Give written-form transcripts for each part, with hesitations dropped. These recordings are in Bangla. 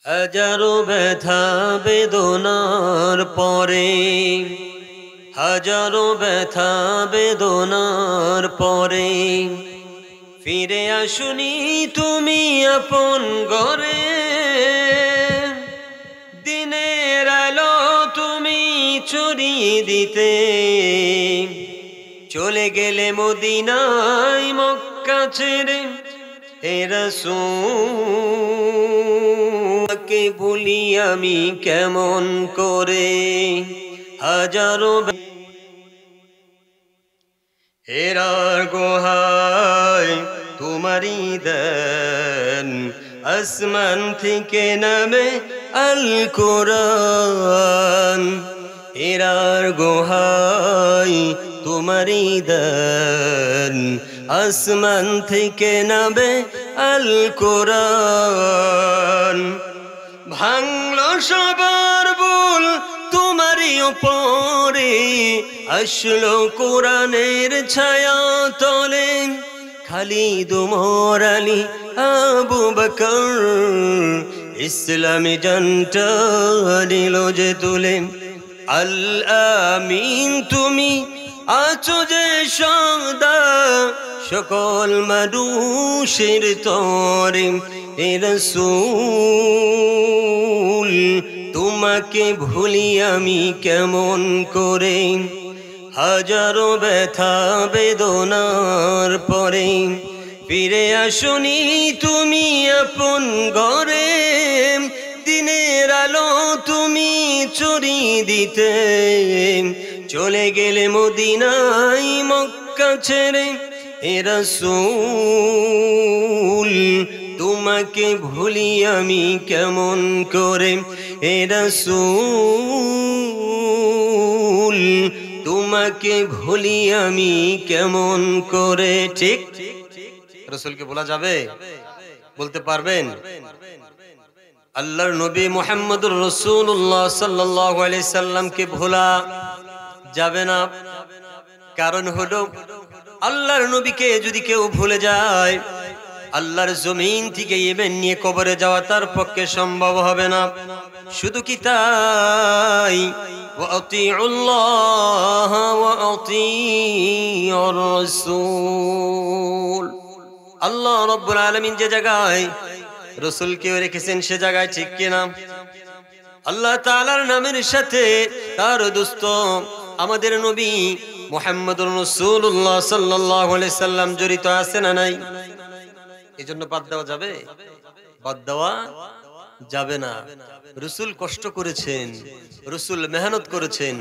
হাজারো ব্যথা বেদনার পরে, হাজারো ব্যথা বেদনার পরে ফিরে আসুনি তুমি আপন ঘরে। দিনের আলো তুমি ছড়িয়ে দিতে চলে গেলে মদিনায় মক্কা ছেড়ে। হে রাসূল কে ভুলি আমি কেমন করে, হাজারো হেরার গোহায় তোমারি দেন, আসমান থেকে নামে আল কোরআন। হেরার গোহায় তোমারি দেন, আসমান থেকে নামে আল কোরআন। ভাঙলো সবার ভুল তোমারই উপরে, আসলো কোরআনের ছায়া তলে। খালিদ ওমর আলী আবু বকর ইসলামী জানটা নিল যে তুলে। আল আমিন তুমি আছো যে সদা সকল মানুষের তরে। হে রাসূল তোমাকে ভুলি আমি কেমন করে, হাজারো ব্যথা বেদনার পরে ফিরে আসুনি তুমি আপন ঘরে। দিনের আলো তুমি ছড়িয়ে দিতে চলে গেলে মদিনায় মক্কা ছেড়ে। হে রাসূল তোমাকে ভুলি আমি কেমন করে, হে রাসূল তোমাকে ভুলি আমি কেমন করে। ঠিক রাসূলকে ভোলা যাবে? বলতে পারবেন? আল্লাহর নবী মুহাম্মদুর রাসূলুল্লাহ সাল্লাল্লাহু আলাইহি সাল্লামকে ভোলা যাবে না। কারণ হলো আল্লাহর নবীকে যদি কেউ ভুলে যায়, আল্লাহর জমিন থেকে ইমান নিয়ে কবরে যাওয়া তার পক্ষে সম্ভব হবে না। শুধু কি তাই, ওয়া আতিউল্লাহ ওয়া আতিউর রাসূল। আল্লাহ রাব্বুল আলামিন যে জায়গায় রাসূলকে রেখেছেন সে জায়গায় ঠিক কিনা? আল্লাহ তাআলার নামের সাথে তার দোস্ত আমাদের নবী মুহাম্মদুর রাসূলুল্লাহ সাল্লাল্লাহু আলাইহি সাল্লাম জড়িত আছে না নাই? এজন্য বাদ দেওয়া যাবে? বাদ দেওয়া যাবে না। রাসূল কষ্ট করেছেন, রাসূল মেহনত করেছেন,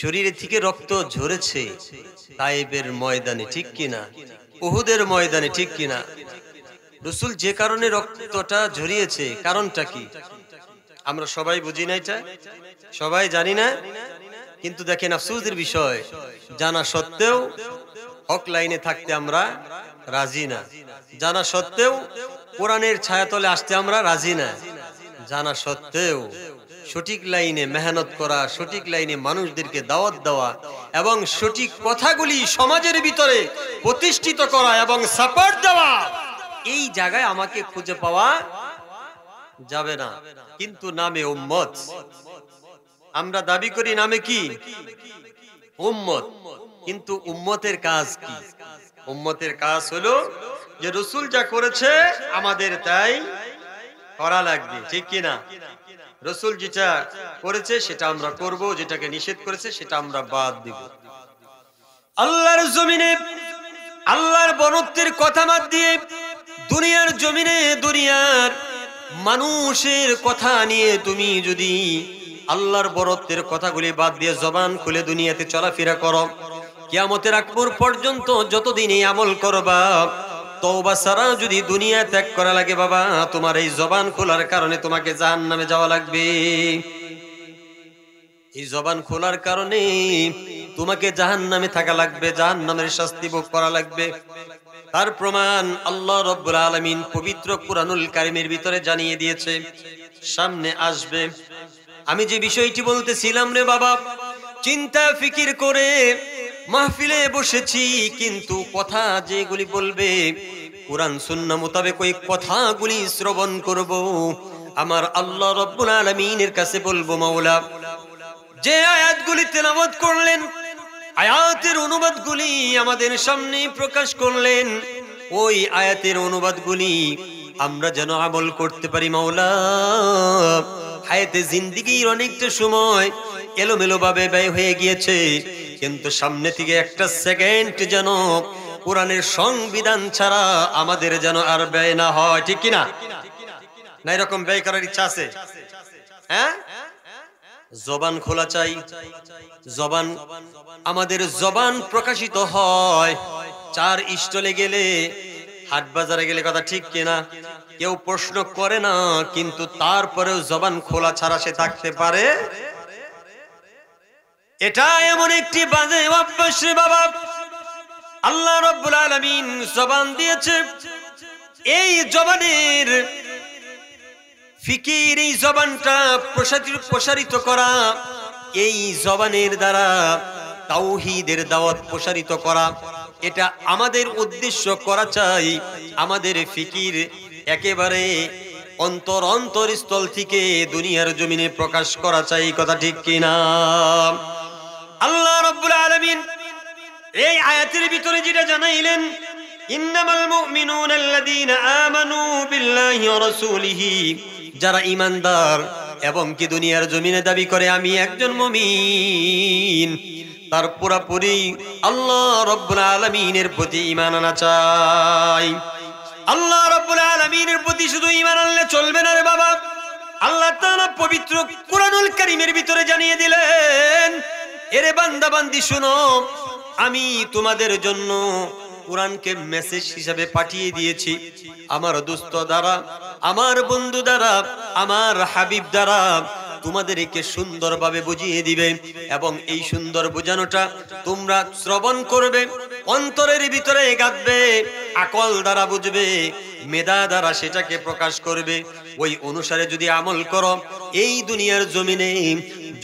শরীরে থেকে রক্ত ঝরেছে তায়েবের ময়দানে, ঠিক কিনা? উহুদের ময়দানে, ঠিক কিনা? রাসূল যে কারণে রক্তটা ঝরিয়েছে কারণটা কি আমরা সবাই বুঝি না, এটা সবাই জানি না। কিন্তু দেখেন আফসোসের বিষয়, জানা সত্ত্বেও হক লাইনে থাকতে আমরা রাজি না, জানা সত্ত্বেও কোরআনের ছায়াতলে আসতে আমরা রাজি না, জানা সত্ত্বেও সঠিক লাইনে মেহনত করা, সঠিক লাইনে মানুষদেরকে দাওয়াত দেওয়া এবং সঠিক কথাগুলি সমাজের ভিতরে প্রতিষ্ঠিত করা এবং সাপোর্ট দেওয়া, এই জায়গায় আমাকে খুঁজে পাওয়া যাবে না। কিন্তু নামে উম্মত, আমরা দাবি করি নামে কি? উম্মত। কিন্তু উম্মতের কাজ কি? উম্মতের কাজ হলো যে রাসূল যা করেছে আমাদের তাই করা লাগবে, ঠিক কিনা? রাসূল যেটা করেছে সেটা আমরা করব, যেটাকে নিষেধ করেছে সেটা আমরা বাদ দিব। আল্লাহর জমিনে আল্লাহর বরত্বের কথা বাদ দিয়ে দুনিয়ার জমিনে দুনিয়ার মানুষের কথা নিয়ে তুমি যদি আল্লাহর বরত্বের কথাগুলি বাদ দিয়ে জবান খুলে দুনিয়াতে চলাফেরা করো, কিয়ামতের আগ পর্যন্ত যতদিন এই আমল করবা, তওবা ছাড়া যদি দুনিয়া ত্যাগ করা লাগে বাবা, তোমার এই জবান খোলার কারণে তোমাকে জাহান্নামে যাওয়া লাগবে। এই জবান খোলার কারণে তোমাকে জাহান্নামে থাকা লাগবে, জাহান্নামের শাস্তি ভোগ করা লাগবে। তার প্রমাণ আল্লাহ রাব্বুল আলামিন পবিত্র কুরআনুল কারীমের ভিতরে জানিয়ে দিয়েছে, সামনে আসবে। আমি যে বিষয়টি বলতেছিলাম রে বাবা, চিন্তা ফিকির করে মাহফিলে বসেছি, কিন্তু কথা যেগুলি বলবে কোরআন সুন্নাহ মোতাবেক ওই কথাগুলি শ্রবণ করব আমার আল্লাহ রব্বুল আলামিনের কাছে বলবো, মাওলা যে আয়াতগুলি তেলাওয়াত করলেন, আয়াতের অনুবাদগুলি আমাদের সামনে প্রকাশ করলেন, ওই আয়াতের অনুবাদগুলি আমরা যেন আমল করতে পারি। মাওলা হায়াতে জিন্দেগীর অনেকটা সময় এলোমেলো ভাবে ব্যয় হয়ে গিয়েছে, কিন্তু সামনে থেকে একটা সেকেন্ড যেন কোরআনের সংবিধান ছাড়া আমাদের যেন আর ব্যয় না হয়। ঠিক কিনা? না এরকম ব্যয় করার ইচ্ছা আছে? হ্যাঁ, জবান খোলা চাই। জবান, আমাদের জবান প্রকাশিত হয় চার স্টলে গেলে, হাট বাজারে গেলে, কথা ঠিক কিনা? কেউ প্রশ্ন করে না, কিন্তু তারপরেও জবান খোলা ছাড়া সে থাকতে পারে? এটা এমন একটি বাজে অভ্যাস রে বাবা। আল্লাহ রাব্বুল আলামিন জবান দিয়েছে, এই জবানের ফিকির, এই জবানটা প্রসারিত করা, এই জবানের দ্বারা তাওহীদের দাওয়াত প্রসারিত করা, এটা আমাদের উদ্দেশ্য করা চাই। আমাদের ফিকির একেবারে অন্তরস্থল থেকে দুনিয়ার জমিনে প্রকাশ করা চাই। কথা ঠিক কিনা? আল্লাহ রাব্বুল আলামিন এই আয়াতের ভিতরে যেটা জানাইলেন, ইন্নামাল মুমিনুনা আল্লাযীনা আমানু বিল্লাহি ওয়া রাসূলিহি, যারা ঈমানদার এবং কি দুনিয়ার জমিনে দাবি করে আমি একজন মুমিন, তার পুরোপুরি আল্লাহ রাব্বুল আলামিনের প্রতি ঈমান আনা চাই। আল্লাহ রাব্বুল আলামিনের প্রতি শুধু ঈমান আনলে চলবে না রে বাবা। আল্লাহ তাআলা পবিত্র কুরআনুল কারীমের ভিতরে জানিয়ে দিলেন, এরে বান্দা বান্দি শুনো, আমি তোমাদের জন্য কুরআনকে মেসেজ হিসাবে পাঠিয়ে দিয়েছি আমার দোস্ত দ্বারা, আমার বন্ধু দ্বারা, আমার হাবিব দ্বারা। তোমাদেরকে সুন্দরভাবে বুঝিয়ে দিবে এবং এই সুন্দর বোঝানোটা তোমরা শ্রবণ করবে, অন্তরের ভিতরে গাঁথবে, আকল দ্বারা বুঝবে, মেধা দ্বারা সেটাকে প্রকাশ করবে। ওই অনুসারে যদি আমল করো, এই দুনিয়ার জমিনে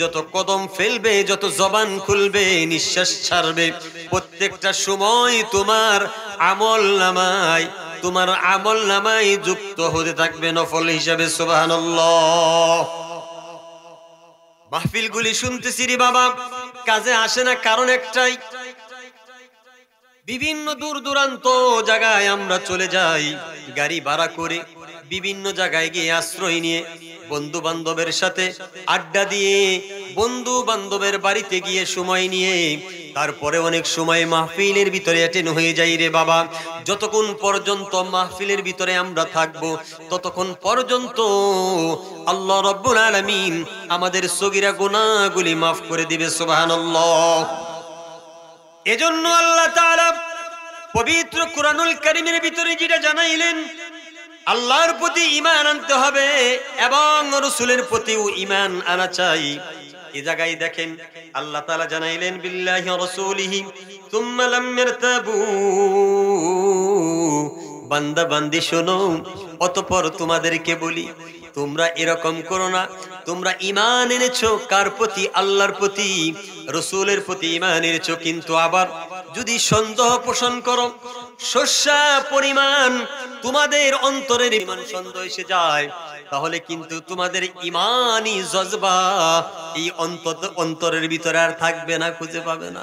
যত কদম ফেলবে, যত জবান খুলবে, নিঃশ্বাস ছাড়বে, প্রত্যেকটা সময় তোমার আমল নামায় যুক্ত হতে থাকবে নফল হিসাবে। সুবহানাল্লাহ। মাহফিলগুলি শুনতেছি রে বাবা, কাজে আসে না, কারণ একটাই, বিভিন্ন দূর দূরান্ত জায়গায় আমরা চলে যাই গাড়ি ভাড়া করে, বিভিন্ন জায়গায় গিয়ে আশ্রয় নিয়ে, বন্ধু বান্ধবের সাথে আড্ডা দিয়ে, বন্ধু বান্ধবের বাড়িতে গিয়ে সময় নিয়ে, তারপরে অনেক সময় মাহফিলের ভিতরে অ্যাটেন্ড হয়ে যাই রে বাবা। যতক্ষণ পর্যন্ত মাহফিলের ভিতরে আমরা থাকবো, ততক্ষণ পর্যন্ত আল্লাহ রাব্বুল আলামিন আমাদের সগীরা গুনাহগুলি মাফ করে দিবে। সুবহানাল্লাহ। এজন্য আল্লাহ তাআলা পবিত্র কুরআনুল কারীমের ভিতরে যেটা জানাইলেন, আল্লাহর প্রতি ঈমান আনতে হবে এবং রাসূলের প্রতিও ঈমান আনা চাই। এই জায়গায় দেখেন আল্লাহ তাআলা জানাইলেন, বিল্লাহি ওয়া রাসূলিহি সুম্মা লাম ইয়ারতাবু, বান্দা বান্দি শোনো, অতঃপর তোমাদেরকে বলি, তোমরা এরকম করো না। তোমরা ঈমান এনেছো কার প্রতি? আল্লাহর প্রতি, রাসূলের প্রতি ঈমান এনেছো, কিন্তু আবার যদি সন্দেহ পোষণ করো, শস্যা পরিমাণ তোমাদের অন্তরের ঈমান সন্দেহ এসে যায়, তাহলে কিন্তু তোমাদের ঈমানি জজবা এই অন্তরের ভিতরে আর থাকবে না, খুঁজে পাবে না,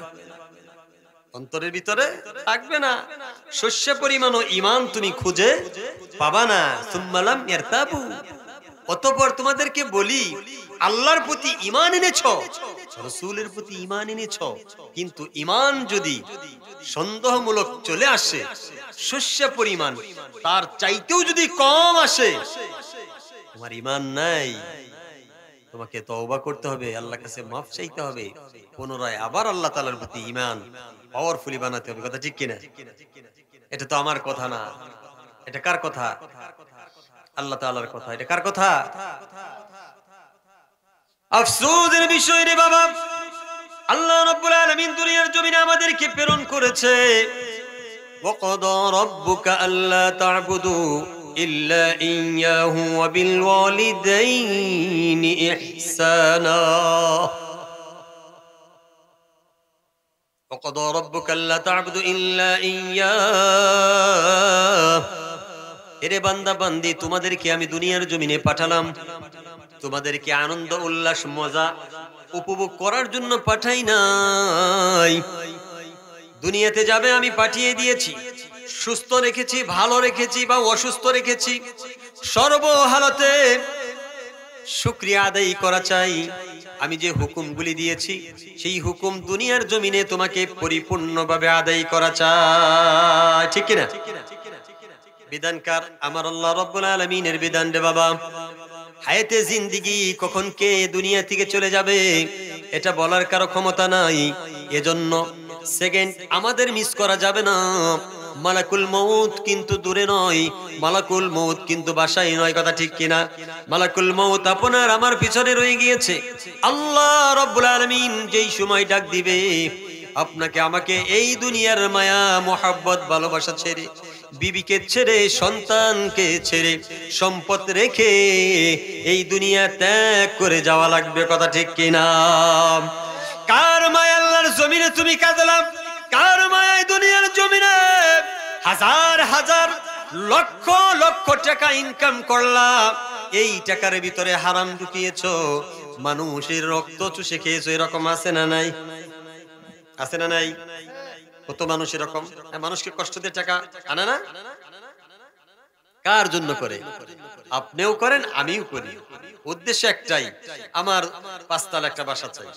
অন্তরের ভিতরে থাকবে না। শস্য পরিমাণ ঈমান তুমি খুঁজে পাবা না। সুম্মা লাম ইয়ারতাবু, অতঃপর তোমাদেরকে বলি, আল্লাহর প্রতি ঈমান এনেছো, রাসূলের প্রতি ঈমান এনেছো, কিন্তু ঈমান যদি সন্দেহমূলক চলে আসে, শস্য পরিমাণ তার চাইতেও যদি কম আসে, তোমার ঈমান নাই, তোমাকে তওবা করতে হবে, আল্লাহর কাছে মাফ চাইতে হবে, পুনরায় আবার আল্লাহ তাআলার প্রতি ঈমান পাওয়ারফুলি বানাতে হবে। কথা ঠিক কিনা? এটা তো আমার কথা না, এটা কার কথা? আল্লাহ তাআলার কথা। এটা কার কথা? আফসোসের বিষয় রে বাবা, আল্লাহ রাব্বুল আলামিন দুনিয়ার জমিনে আমাদেরকে প্রেরণ করেছে, ওয়াকাদা রাব্বুকা আল্লা তা'বুদু ইল্লা ইয়্যাহু ওয়া বিল ওয়ালিদাইনি ইহসানা। وقضى ربك ألا تعبدوا إلا إياه এরে বান্দা বান্দি, তোমাদেরকে আমি দুনিয়ার জমিনে পাঠালাম, তোমাদেরকে আনন্দ উল্লাস মজা উপভোগ করার জন্য পাঠাই নাই। দুনিয়াতে যাবে আমি পাঠিয়ে দিয়েছি, সুস্থ রেখেছি, ভালো রেখেছি বা অসুস্থ রেখেছি, সর্বহালতে শুকরিয়া আদায় করা চাই। আমি যে হুকুমগুলি দিয়েছি সেই হুকুম দুনিয়ার জমিনে তোমাকে পরিপূর্ণভাবে আদায় করা চাই, ঠিক কিনা? বিধানকার আমার আল্লাহ রাব্বুল আলামিনের বিধান রে বাবা। হায়াতে জিন্দেগি কখন কে দুনিয়া থেকে চলে যাবে এটা বলার কারো ক্ষমতা নাই। এজন্য সেকেন্ড আমাদের মিস করা যাবে না। মালাকুল মউত কিন্তু দূরে নয়, মালাকুল মউত কিন্তু বাসায় নয়, কথা ঠিক কিনা? মালাকুল মউত আপনার আমার পিছনে রয়ে গিয়েছে। আল্লাহ রাব্বুল আলামিন যেই সময় ডাক দিবে আপনাকে আমাকে এই দুনিয়ার মায়া মোহাব্বত ভালোবাসা ছেড়ে, বিবিকে ছেড়ে, সন্তানকে ছেড়ে, সম্পদ রেখে এই দুনিয়া ত্যাগ করে যাওয়া লাগবে, কথা ঠিক কিনা? কার মায়া আল্লাহর জমিনে তুমি কাঁদলাম, কার মায়ায় দুনিয়ার জমিনে হাজার হাজার লক্ষ লক্ষ টাকা ইনকাম করলাম, এই টাকার ভিতরে হারাম ঢুকিয়েছো, মানুষের রক্ত চুষে খেয়েছো, এরকম আছে না নাই? আছে না নাই? কত মানুষ এরকম মানুষকে কষ্ট দিয়ে টাকা আনে না? কার জন্য করে? আপনিও করেন, আমিও করি। উদ্দেশ্য একটাই, আমার 5 তলা একটা বাসা চাই,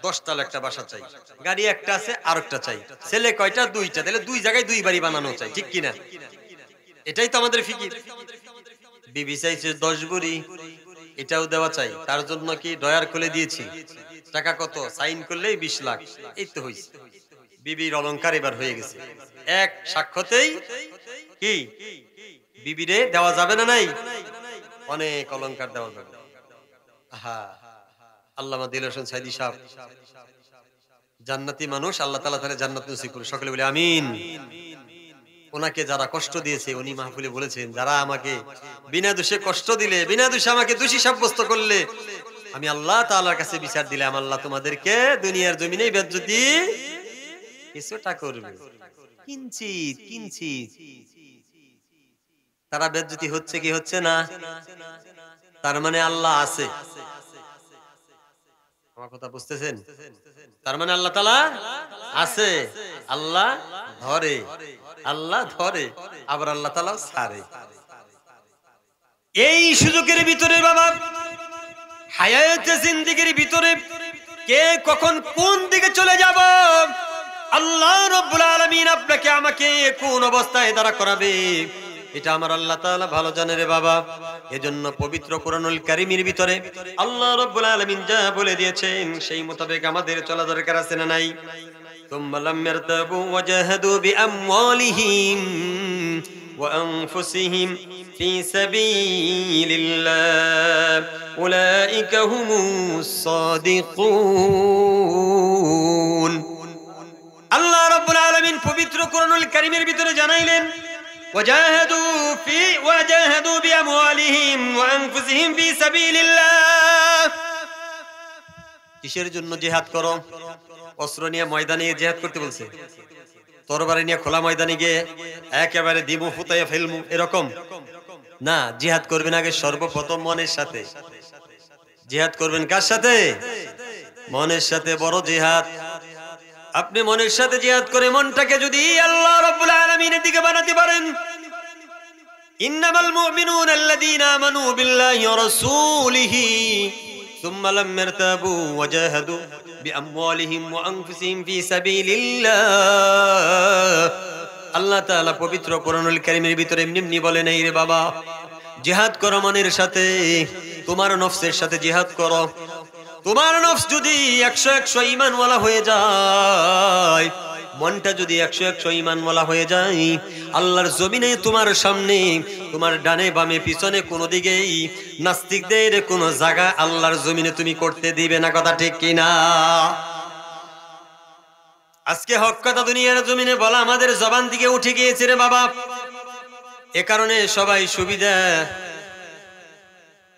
10 তলা একটা বাসা চাই, গাড়ি একটা আছে আর একটা চাই, ছেলে কয়টা? 2টা, তাহলে 2 জায়গায় 2 বাড়ি বানানো চাই, ঠিক কিনা? এটাই তো আমাদের ফিকির। বিবি চাইছে 10 ভরি, এটাও দেওয়া চাই, তার জন্য কি ডয়ার খুলে দিয়েছি, টাকা কত সাইন করলেই 20 লাখ, এই তো হইছে। বিবির অলংকার এবার হয়ে গেছে, এক সাক্ষ্যতেই কি বিবিরে দেওয়া যাবে না? নাই, অনেক অলংকার দেওয়া যাবে। আল্লামা দিল হোসেন সাইদি সাহেব জান্নাতি মানুষ, আল্লাহ তাআলা তাআলা জান্নাত নসিব করুন, সকলে বলে আমিন। ওনাকে যারা কষ্ট দিয়েছে উনি মাহফিলে বলেছেন, যারা আমাকে বিনা দোষে কষ্ট দিলে, বিনা দোষে আমাকে দোষী সাব্যস্ত করলে, আমি আল্লাহ তাআলার কাছে বিচার দিলাম, আল্লাহ তোমাদেরকে দুনিয়ার জমিনে বেজ্জতি কিছুটা করবে, কিঞ্চিত কিঞ্চিত। তারা বেজ্জতি হচ্ছে কি হচ্ছে না? তার মানে আল্লাহ আছে, আমার কথা বুঝতেছেন? তার মানে আল্লাহ তাআলা আছে, আল্লাহ ধরে, আল্লাহ ধরে, আবার আল্লাহ তাআলা ছাড়ে। এই সুযোগের ভিতরে বাবা, হায়াতে জিন্দেগির ভিতরে কে কখন কোন দিকে চলে যাব, আল্লাহ রাব্বুল আলামিন আপনাকে আমাকে কোন অবস্থায় দাঁড়া করাবে, এটা আমার আল্লাহ তাআলা ভালো জানে রে বাবা। এজন্য পবিত্র কোরআনুল কারীমের ভিতরে আল্লাহ রাব্বুল আলামিন যা বলে দিয়েছেন সেই মোতাবেক আমাদের চলা দরকার আছে না নাই? তুম্মা লাম ইয়ারতাবু ওয়াজাহাদু বিআমওয়ালিহিম ওয়া আনফুসিহিম ফি সাবিলিল্লাহ উলাইকা হুমুস সাদিকুন। আল্লাহ রাব্বুল আলামিন পবিত্র কোরআনুল কারীমের ভিতরে জানাইলেন, وجاهدوا بأموالهم وأنفسهم في سبيل الله। কিসের জন্য জিহাদ করো? অস্ত্র নিয়ে ময়দানে জিহাদ করতে বলছে, তরবারি নিয়ে খোলা ময়দানে গিয়ে একেবারে দিমু ফুটাইয়া ফেলমু এরকম না। জিহাদ করবেন আগে সর্বপ্রথম মনের সাথে। জিহাদ করবেন কার সাথে? মনের সাথে, বড় জিহাদ। আপনি মনের সাথে জিহাদ করে মনটাকে যদি আল্লাহ রাব্বুল আলামিনের দিকে বানাতে পারেন, ইন্নামাল মুমিনুনা আল্লাযীনা আমানু বিল্লাহি ওয়া রাসূলিহি সুম্মা লাম ইয়ারতাবু ওয়া জাহাদু বিআমওয়ালিহিম ওয়া আনফুসিহিম ফি সাবিলিল্লাহ। আল্লাহ তাআলা পবিত্র কোরআনুল কারীমের ভিতরে এমনি বলেন, এই রে বাবা, জিহাদ করো মনের সাথে, তোমার নফসের সাথে জিহাদ করো। তোমার নফস যদি 100 ঈমানওয়ালা হয়ে যায়, মনটা যদি 100 ঈমানওয়ালা হয়ে যায়, আল্লাহর জমিনে তোমার সামনে, তোমার ডানে বামে পিছনে কোনো দিকেই নাস্তিকদের কোনো জায়গা আল্লাহর জমিনে তুমি করতে দিবে না, কথা ঠিক কিনা? আজকে হক কথা দুনিয়ার জমিনে বলা আমাদের জবান থেকে উঠে গিয়েছে রে বাবা। এ কারণে সবাই সুবিধা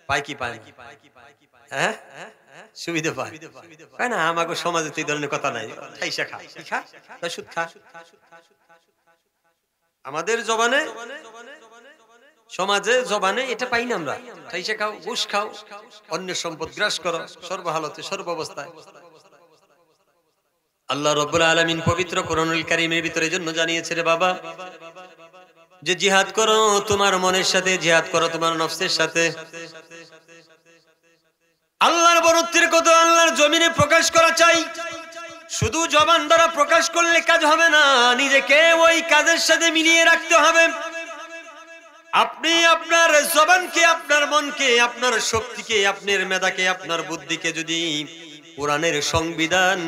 পায় কি পায়? হ্যাঁ, সুবিধা পায় না? আমাকে সমাজে তো এই ধরনের কথা নাই, খাইসা খা, কি খা, সুদ খা। আমাদের জবানে সমাজে জবানে এটা পাই না আমরা, খাইছে খাও, ঘুষ খাও, অন্যের সম্পদ গ্রাস করো, সর্বহালতে সর্বাবস্থায়। আল্লাহ রাব্বুল আলামিন পবিত্র কোরআনুল কারীমের ভিতরে জন্য জানিয়েছে রে বাবা, যে জিহাদ করো তোমার মনের সাথে, জিহাদ করো তোমার নফসের সাথে। আল্লাহর বরত্বের কথা আল্লাহর জমিনে প্রকাশ করা চাই। শুধু জবান দ্বারা প্রকাশ করলে কাজ হবে না, নিজেকে ওই কাজের সাথে মিলিয়ে রাখতে হবে। আপনি আপনার জবানকে, আপনার মনকে, আপনার শক্তিকে, আপনার মেধাকে, আপনার বুদ্ধিকে যদি কোরআনের সংবিধান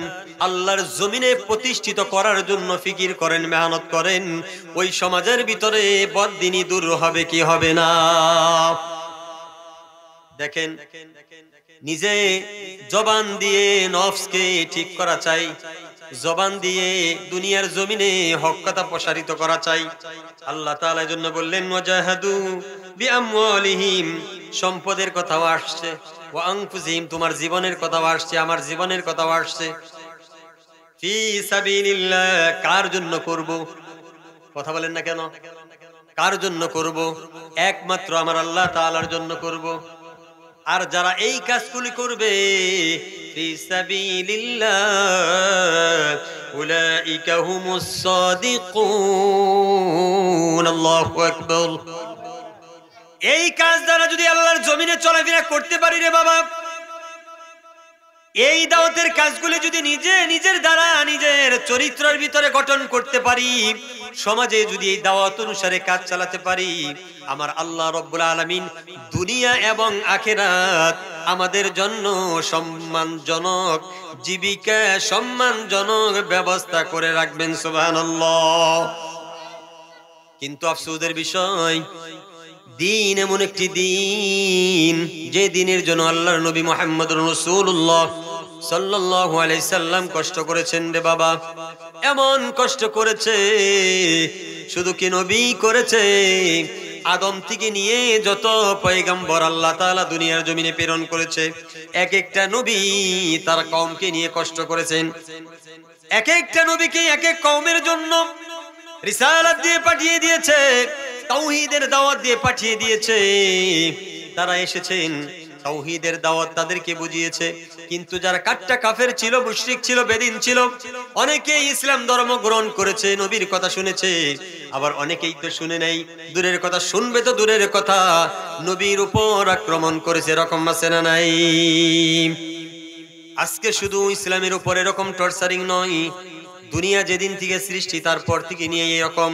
আল্লাহর জমিনে প্রতিষ্ঠিত করার জন্য ফিকির করেন, মেহনত করেন, ওই সমাজের ভিতরে বদদিনী দূর হবে কি হবে না? দেখেন, নিজে জবান দিয়ে নফসকে ঠিক করা চাই, জবান দিয়ে দুনিয়ার জমিনে হক কথা প্রসারিত করা চাই। আল্লাহ তাআলা এজন্য বললেন ওয়াজাহাদু বিআমওয়ালিহিম, সম্পদের কথাও আসছে, ওয়া আনফুসিহিম, তোমার জীবনের কথাও আসছে, আমার জীবনের কথাও আসছে। ফি সাবিলিল্লাহ, কার জন্য করব? কথা বলেন না কেন? কার জন্য করব? একমাত্র আমার আল্লাহ তাআলার জন্য করব। আর যারা এই কাজগুলি করবে ফি সাবিলিল্লাহ উলাইকা হুমুস সাদিকুন। আল্লাহু আকবার। এই কাজ দ্বারা যদি আল্লাহর জমিনে চলাফেরা করতে পারি রে বাবা, এই দাওয়াতের কাজগুলি যদি নিজে নিজের দ্বারা নিজের চরিত্রের ভিতরে গঠন করতে পারি, সমাজে যদি এই দাওয়াত অনুসারে কাজ চালাতে পারি, আমার আল্লাহ রাব্বুল আলামিন দুনিয়া এবং আখিরাত আমাদের জন্য সম্মানজনক জীবিকা, সম্মানজনক ব্যবস্থা করে রাখবেন। সুবহানাল্লাহ। কিন্তু আফসোসের বিষয়, দিন এমন একটি দিন, যে দিনের জন্য আল্লাহর নবী মুহাম্মদুর রাসূলুল্লাহ সাল্লাল্লাহু আলাইহি সাল্লাম কষ্ট করেছেন রে বাবা। এমন কষ্ট করেছে, শুধু কি নবী করেছে, আদম থেকে নিয়ে যত পয়গম্বর আল্লাহ তাআলা দুনিয়ার জমিনে প্রেরণ করেছে, এক একটা নবী তার কওমকে নিয়ে কষ্ট করেছেন। এক একটা নবীকে এক এক কওমের জন্য রিসালাত দিয়ে পাঠিয়ে দিয়েছে, তাওহীদের দাওয়াত দিয়ে পাঠিয়ে দিয়েছে। তারা এসেছেন, তাওহীদের দাওয়াত তাদেরকে বুঝিয়েছে। কিন্তু যারা কাট্টা কাফের ছিল, মুশরিক ছিল, বেদিন ছিল, অনেকেই ইসলাম ধর্ম গ্রহণ করেছে, নবীর কথা শুনেছে, আবার অনেকেই তো শুনে নাই। দূরের কথা শুনবে তো দূরের কথা, নবীর উপর আক্রমণ করেছে। এরকম আছে না নাই? আজকে শুধু ইসলামের উপর এরকম টর্চারিং নয়, দুনিয়া যেদিন থেকে সৃষ্টি তারপর থেকে নিয়ে এরকম।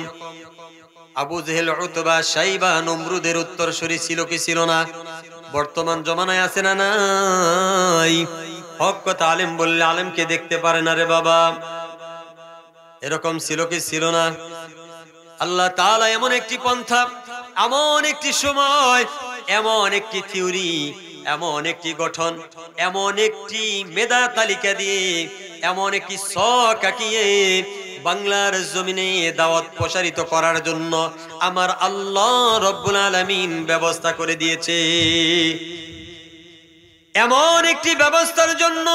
আবু জেহেল, উতবা, শাইবা, নমরুদের উত্তরসূরি ছিল কি ছিল না? বর্তমান জমানায় আছে না নাই? হক কথা আলেম বললে আলেমকে দেখতে পারে না রে বাবা, এরকম ছিল কি ছিল না? আল্লাহ তাআলা এমন একটি পন্থা, এমন একটি সময়, এমন একটি থিওরি, এমন একটি গঠন, এমন একটি মেধা তালিকা দিয়ে, এমন একটি ছক আঁকিয়ে বাংলার জমিনে দাওয়াত প্রসারিত করার জন্য আমার আল্লাহ রব্বুল আলামিন ব্যবস্থা করে দিয়েছে। এমন একটি ব্যবস্থার জন্য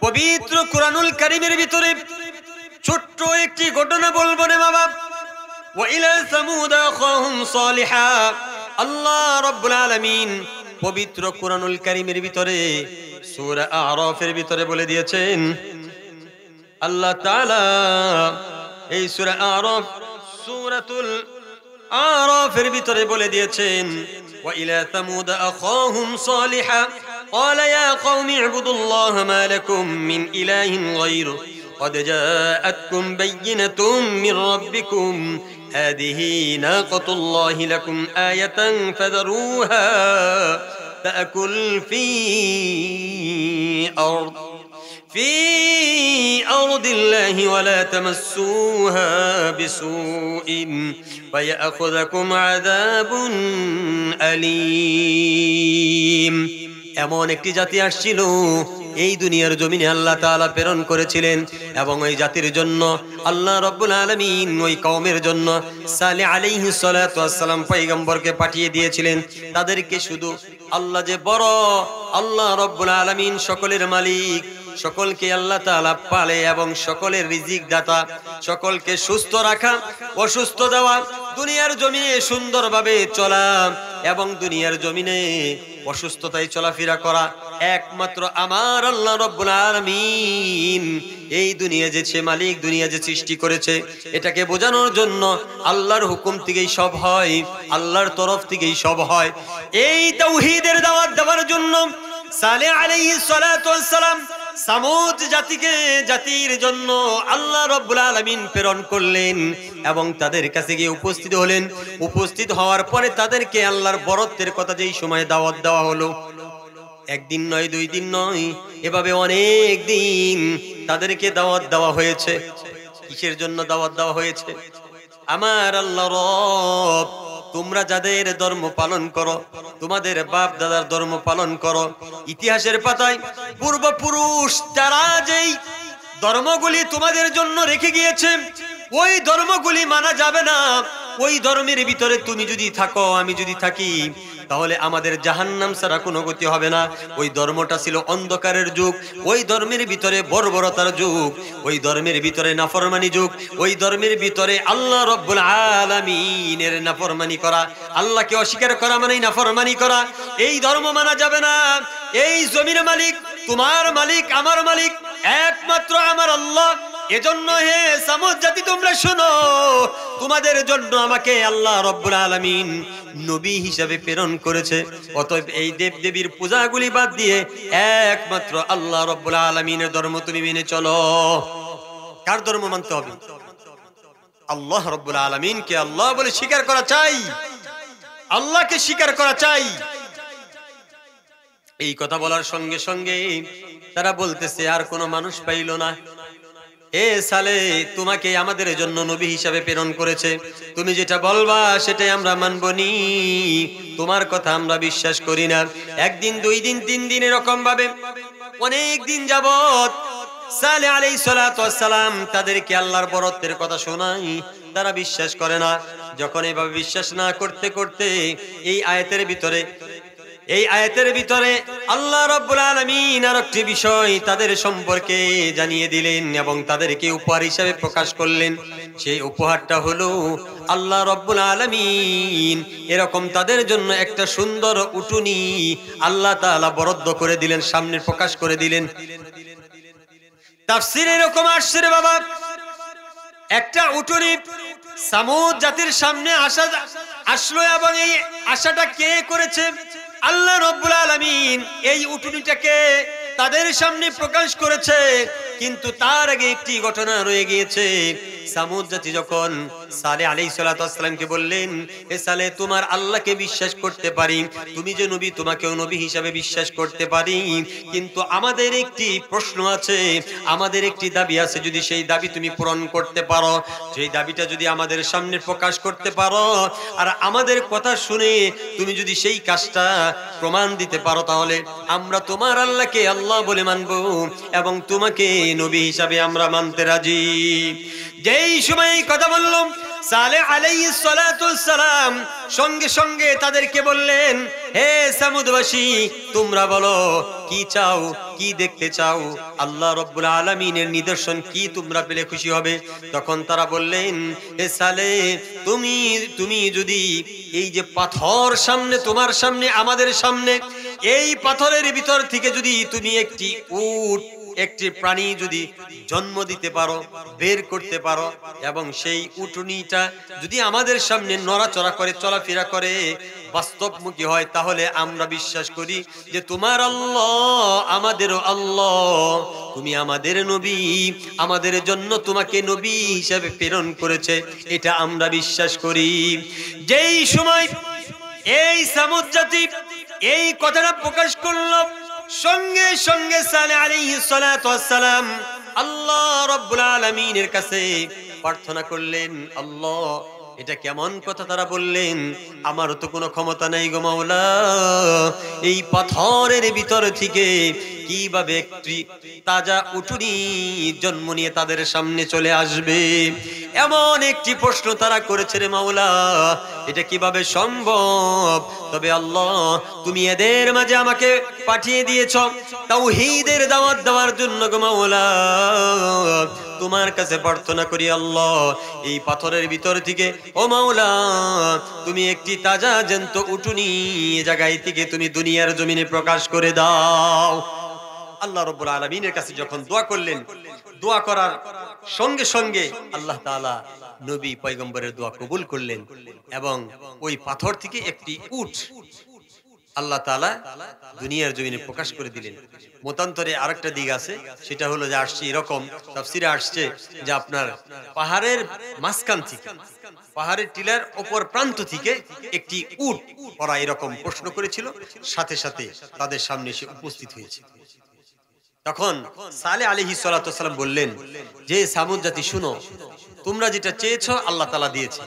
পবিত্র কুরআনুল কারীমের ভিতরে ছোট্ট একটি ঘটনা বলবো রে বাবা। ওয়া ইলা সামুদ আখাহুম সালিহা, আল্লাহ রব্বুল আলামিন পবিত্র কুরআনুল কারীমের ভিতরে সূরা আরাফের ভিতরে বলে দিয়েছেন, আল্লাহ তাআলা এই সূরা আরাফ, সূরাতুল আরাফের ভিতরে বলে দিয়েছেন, ওয়া ইলা সামুদ আখাহুম সালিহা ক্বালা ইয়া কওমি ইবুদুল্লাহ মা লাকুম মিন ইলাহিন গায়রু قد جاءتكم بينة من ربكم هذه ناقة الله لكم آية فذروها تأكل في أرض الله ولا تمسوها بسوء فيأخذكم عذاب أليم। এমন একটি জাতি আসছিল, এই দুনিয়ার জমিনে আল্লাহ তাআলা প্রেরণ করেছিলেন, এবং ওই জাতির জন্য আল্লাহ রাব্বুল আলামিন ওই কওমের জন্য সালেহ আলাইহিস সালাতু ওয়াস সালাম পয়গম্বরকে পাঠিয়ে দিয়েছিলেন। তাদেরকে শুধু আল্লাহ যে বড়, আল্লাহ রাব্বুল আলামিন সকলের মালিক, সকলকে আল্লাহ তাআলা পালে এবং সকলের রিজিক দাতা, সকলকে সুস্থ রাখা, অসুস্থ দেওয়া, দুনিয়ার জমিনে সুন্দরভাবে চলা এবং দুনিয়ার জমিনে অসুস্থতায় চলাফেরা করা একমাত্র আমার আল্লাহ রাব্বুল আলামিন। এই দুনিয়া যে সে মালিক, দুনিয়া যে সৃষ্টি করেছে, এটাকে বোঝানোর জন্য আল্লাহর হুকুম থেকেই সব হয়, আল্লাহর তরফ থেকেই সব হয়। এই তাওহীদের দাওয়াত দেওয়ার জন্য সালেহ আলাইহিস সালাতু ওয়াস সালাম সামুদ জাতির জন্য আল্লাহ রাব্বুল আলামিন প্রেরণ করলেন এবং তাদের কাছে গিয়ে উপস্থিত হলেন। উপস্থিত হওয়ার পরে তাদেরকে আল্লাহর বরত্বের কথা যেই সময় দাওয়াত দেওয়া হলো, একদিন নয়, 2 দিন নয়, এভাবে অনেক দিন তাদেরকে দাওয়াত দেওয়া হয়েছে। কিসের জন্য দাওয়াত দেওয়া হয়েছে? আমার আল্লাহ রব, তোমরা যাদের ধর্ম পালন করো, তোমাদের বাপ দাদার ধর্ম পালন করো, ইতিহাসের পাতায় পূর্বপুরুষ তারা যেই ধর্মগুলি তোমাদের জন্য রেখে গিয়েছে, ওই ধর্মগুলি মানা যাবে না। ওই ধর্মের ভিতরে তুমি যদি থাকো, আমি যদি থাকি, তাহলে আমাদের জাহান্নাম ছাড়া কোনো গতি হবে না। ওই ধর্মটা ছিল অন্ধকারের যুগ, ওই ধর্মের ভিতরে বর্বরতার যুগ, ওই ধর্মের ভিতরে নাফরমানি যুগ, ওই ধর্মের ভিতরে আল্লাহ রাব্বুল আলামিনের নাফরমানি করা, আল্লাহকে অস্বীকার করা মানেই নাফরমানি করা। এই ধর্ম মানা যাবে না। এই জমির মালিক, তোমার মালিক, আমার মালিক একমাত্র আমার আল্লাহ। এজন্য হে সামুদ জাতি, তোমরা শোনো, তোমাদের জন্য আমাকে আল্লাহ রাব্বুল আলামিন নবী হিসাবে প্রেরণ করেছে। অতএব এই দেবদেবীর পূজাগুলি বাদ দিয়ে একমাত্র আল্লাহ রাব্বুল আলামিনের ধর্ম তুমি মেনে চলো। কার ধর্ম মানতে হবে? আল্লাহ রাব্বুল আলামিনকে আল্লাহ বলে স্বীকার করা চাই, আল্লাহকে স্বীকার করা চাই। এই কথা বলার সঙ্গে সঙ্গে তারা বলতেছে, আর কোনো মানুষ পাইল না। এ সালে, তোমাকে আমাদের জন্য নবী হিসাবে প্রেরণ করেছে, তুমি যেটা বলবা সেটাই আমরা মানব নি, তোমার কথা আমরা বিশ্বাস করি না। 1 দিন, 2 দিন, 3 দিন এরকম ভাবে অনেক দিন যাবত সালেহ আলাইহিস সালাতু ওয়াস সালাম তাদেরকে আল্লাহর বরত্বের কথা শোনাই, তারা বিশ্বাস করে না। যখন এভাবে বিশ্বাস না করতে করতে এই আয়াতের ভিতরে আল্লাহ রাব্বুল আলামিন আরেকটি বিষয় তাদের সম্পর্কে জানিয়ে দিলেন এবং তাদেরকে উপহার হিসেবে প্রকাশ করলেন। সেই উপহারটা হলো আল্লাহ রাব্বুল আলামিন এরকম তাদের জন্য একটা সুন্দর উটুনি আল্লাহ তাআলা বরাদ্দ করে দিলেন, সামনে প্রকাশ করে দিলেন। তাফসীরে এরকম আসছে রে বাবা, একটা উটুনি সামুদ জাতির সামনে আসলো এবং এই আশাটা কে করেছে? আল্লাহ রাব্বুল আলামিন এই উটুনিটাকে তাদের সামনে প্রকাশ করেছে। কিন্তু তার আগে একটি ঘটনা রয়ে গিয়েছে। সামুদ জাতি যখন সালেহ আলাইহিস সালাতু ওয়াস সালামকে বললেন, এ সালেহ, তোমার আল্লাহকে বিশ্বাস করতে পারি, তুমি যে নবী তোমাকেও নবী হিসাবে বিশ্বাস করতে পারি, কিন্তু আমাদের একটি প্রশ্ন আছে, আমাদের একটি দাবি আছে। যদি সেই দাবি তুমি পূরণ করতে পারো, সেই দাবিটা যদি আমাদের সামনে প্রকাশ করতে পারো, আর আমাদের কথা শুনে তুমি যদি সেই কাজটা প্রমাণ দিতে পারো, তাহলে আমরা তোমার আল্লাহকে আল্লাহ বলে মানব এবং তোমাকে নবী হিসাবে আমরা মানতে রাজি। যেই সময় কথা বললাম, সালেহ আলাইহিস সালাতু ওয়াস সালাম সঙ্গে সঙ্গে তাদেরকে বললেন, হে সামুদবাসী, তোমরা বলো কি চাও, কি দেখতে চাও, আল্লাহ রাব্বুল আলামিনের নিদর্শন কি তোমরা পেলে খুশি হবে? তখন তারা বললেন, হে সালেহ, তুমি যদি এই যে পাথর সামনে, তোমার সামনে, আমাদের সামনে, এই পাথরের ভিতর থেকে যদি তুমি একটি উট, একটি প্রাণী যদি জন্ম দিতে পারো, বের করতে পারো, এবং সেই উটুনিটা যদি আমাদের সামনে নড়াচড়া করে, চলাফেরা করে, বাস্তবমুখী হয়, তাহলে আমরা বিশ্বাস করি যে তোমার আল্লাহ আমাদেরও আল্লাহ, তুমি আমাদের নবী, আমাদের জন্য তোমাকে নবী হিসেবে প্রেরণ করেছে, এটা আমরা বিশ্বাস করি। যেই সময় এই সামুদ জাতি এই কথাটা প্রকাশ করল, সঙ্গে সঙ্গে সালেহ আলাইহিস সালাতু ওয়াস সালাম আল্লাহ রাব্বুল আলামিনের কাছে প্রার্থনা করলেন, আল্লাহ, এটা কেমন কথা তারা বললেন, আমারও তো কোনো ক্ষমতা নাই গো মাওলা, এই পাথরের ভিতর থেকে কিভাবে একটি তাজা উটুনি জন্ম নিয়ে তাদের সামনে চলে আসবে? এমন একটি প্রশ্ন তারা করেছে রে মাওলা, এটা কিভাবে সম্ভব? তবে আল্লাহ, তুমি এদের মাঝে আমাকে পাঠিয়ে দিয়েছ তাওহীদের দাওয়াত দেওয়ার জন্য গো মাওলা, তোমার কাছে প্রার্থনা করি আল্লাহ, এই পাথরের ভিতর থেকে ও মাওলা তুমি একটি তাজা জ্যান্ত উটুনি জায়গায় থেকে তুমি দুনিয়ার জমিনে প্রকাশ করে দাও। আল্লাহ রাব্বুল আলামিনের কাছে যখন দোয়া করলেন, দোয়া করার সঙ্গে সঙ্গে আল্লাহ তাআলা নবী পয়গম্বরের দোয়া কবুল করলেন এবং ওই পাথর থেকে একটি উট আল্লাহ তাআলা দুনিয়ার জমিনে প্রকাশ করে দিলেন। মতান্তরে আরেকটা দিক আছে, সেটা হলো যে আসছে এরকম তাফসীরে আসছে যে আপনার পাহাড়ের মাঝখান থেকে, পাহাড়ের টিলার উপর প্রান্ত থেকে একটি উট ওরা এরকম প্রশ্ন করেছিল, সাথে সাথে তাদের সামনে এসে উপস্থিত হয়েছে। তখন সালেহ আলাইহিস সালাতু ওয়াস সালাম বললেন যে সামুদ জাতি শুনো, তোমরা যেটা চেয়েছো আল্লাহ তাআলা দিয়েছে,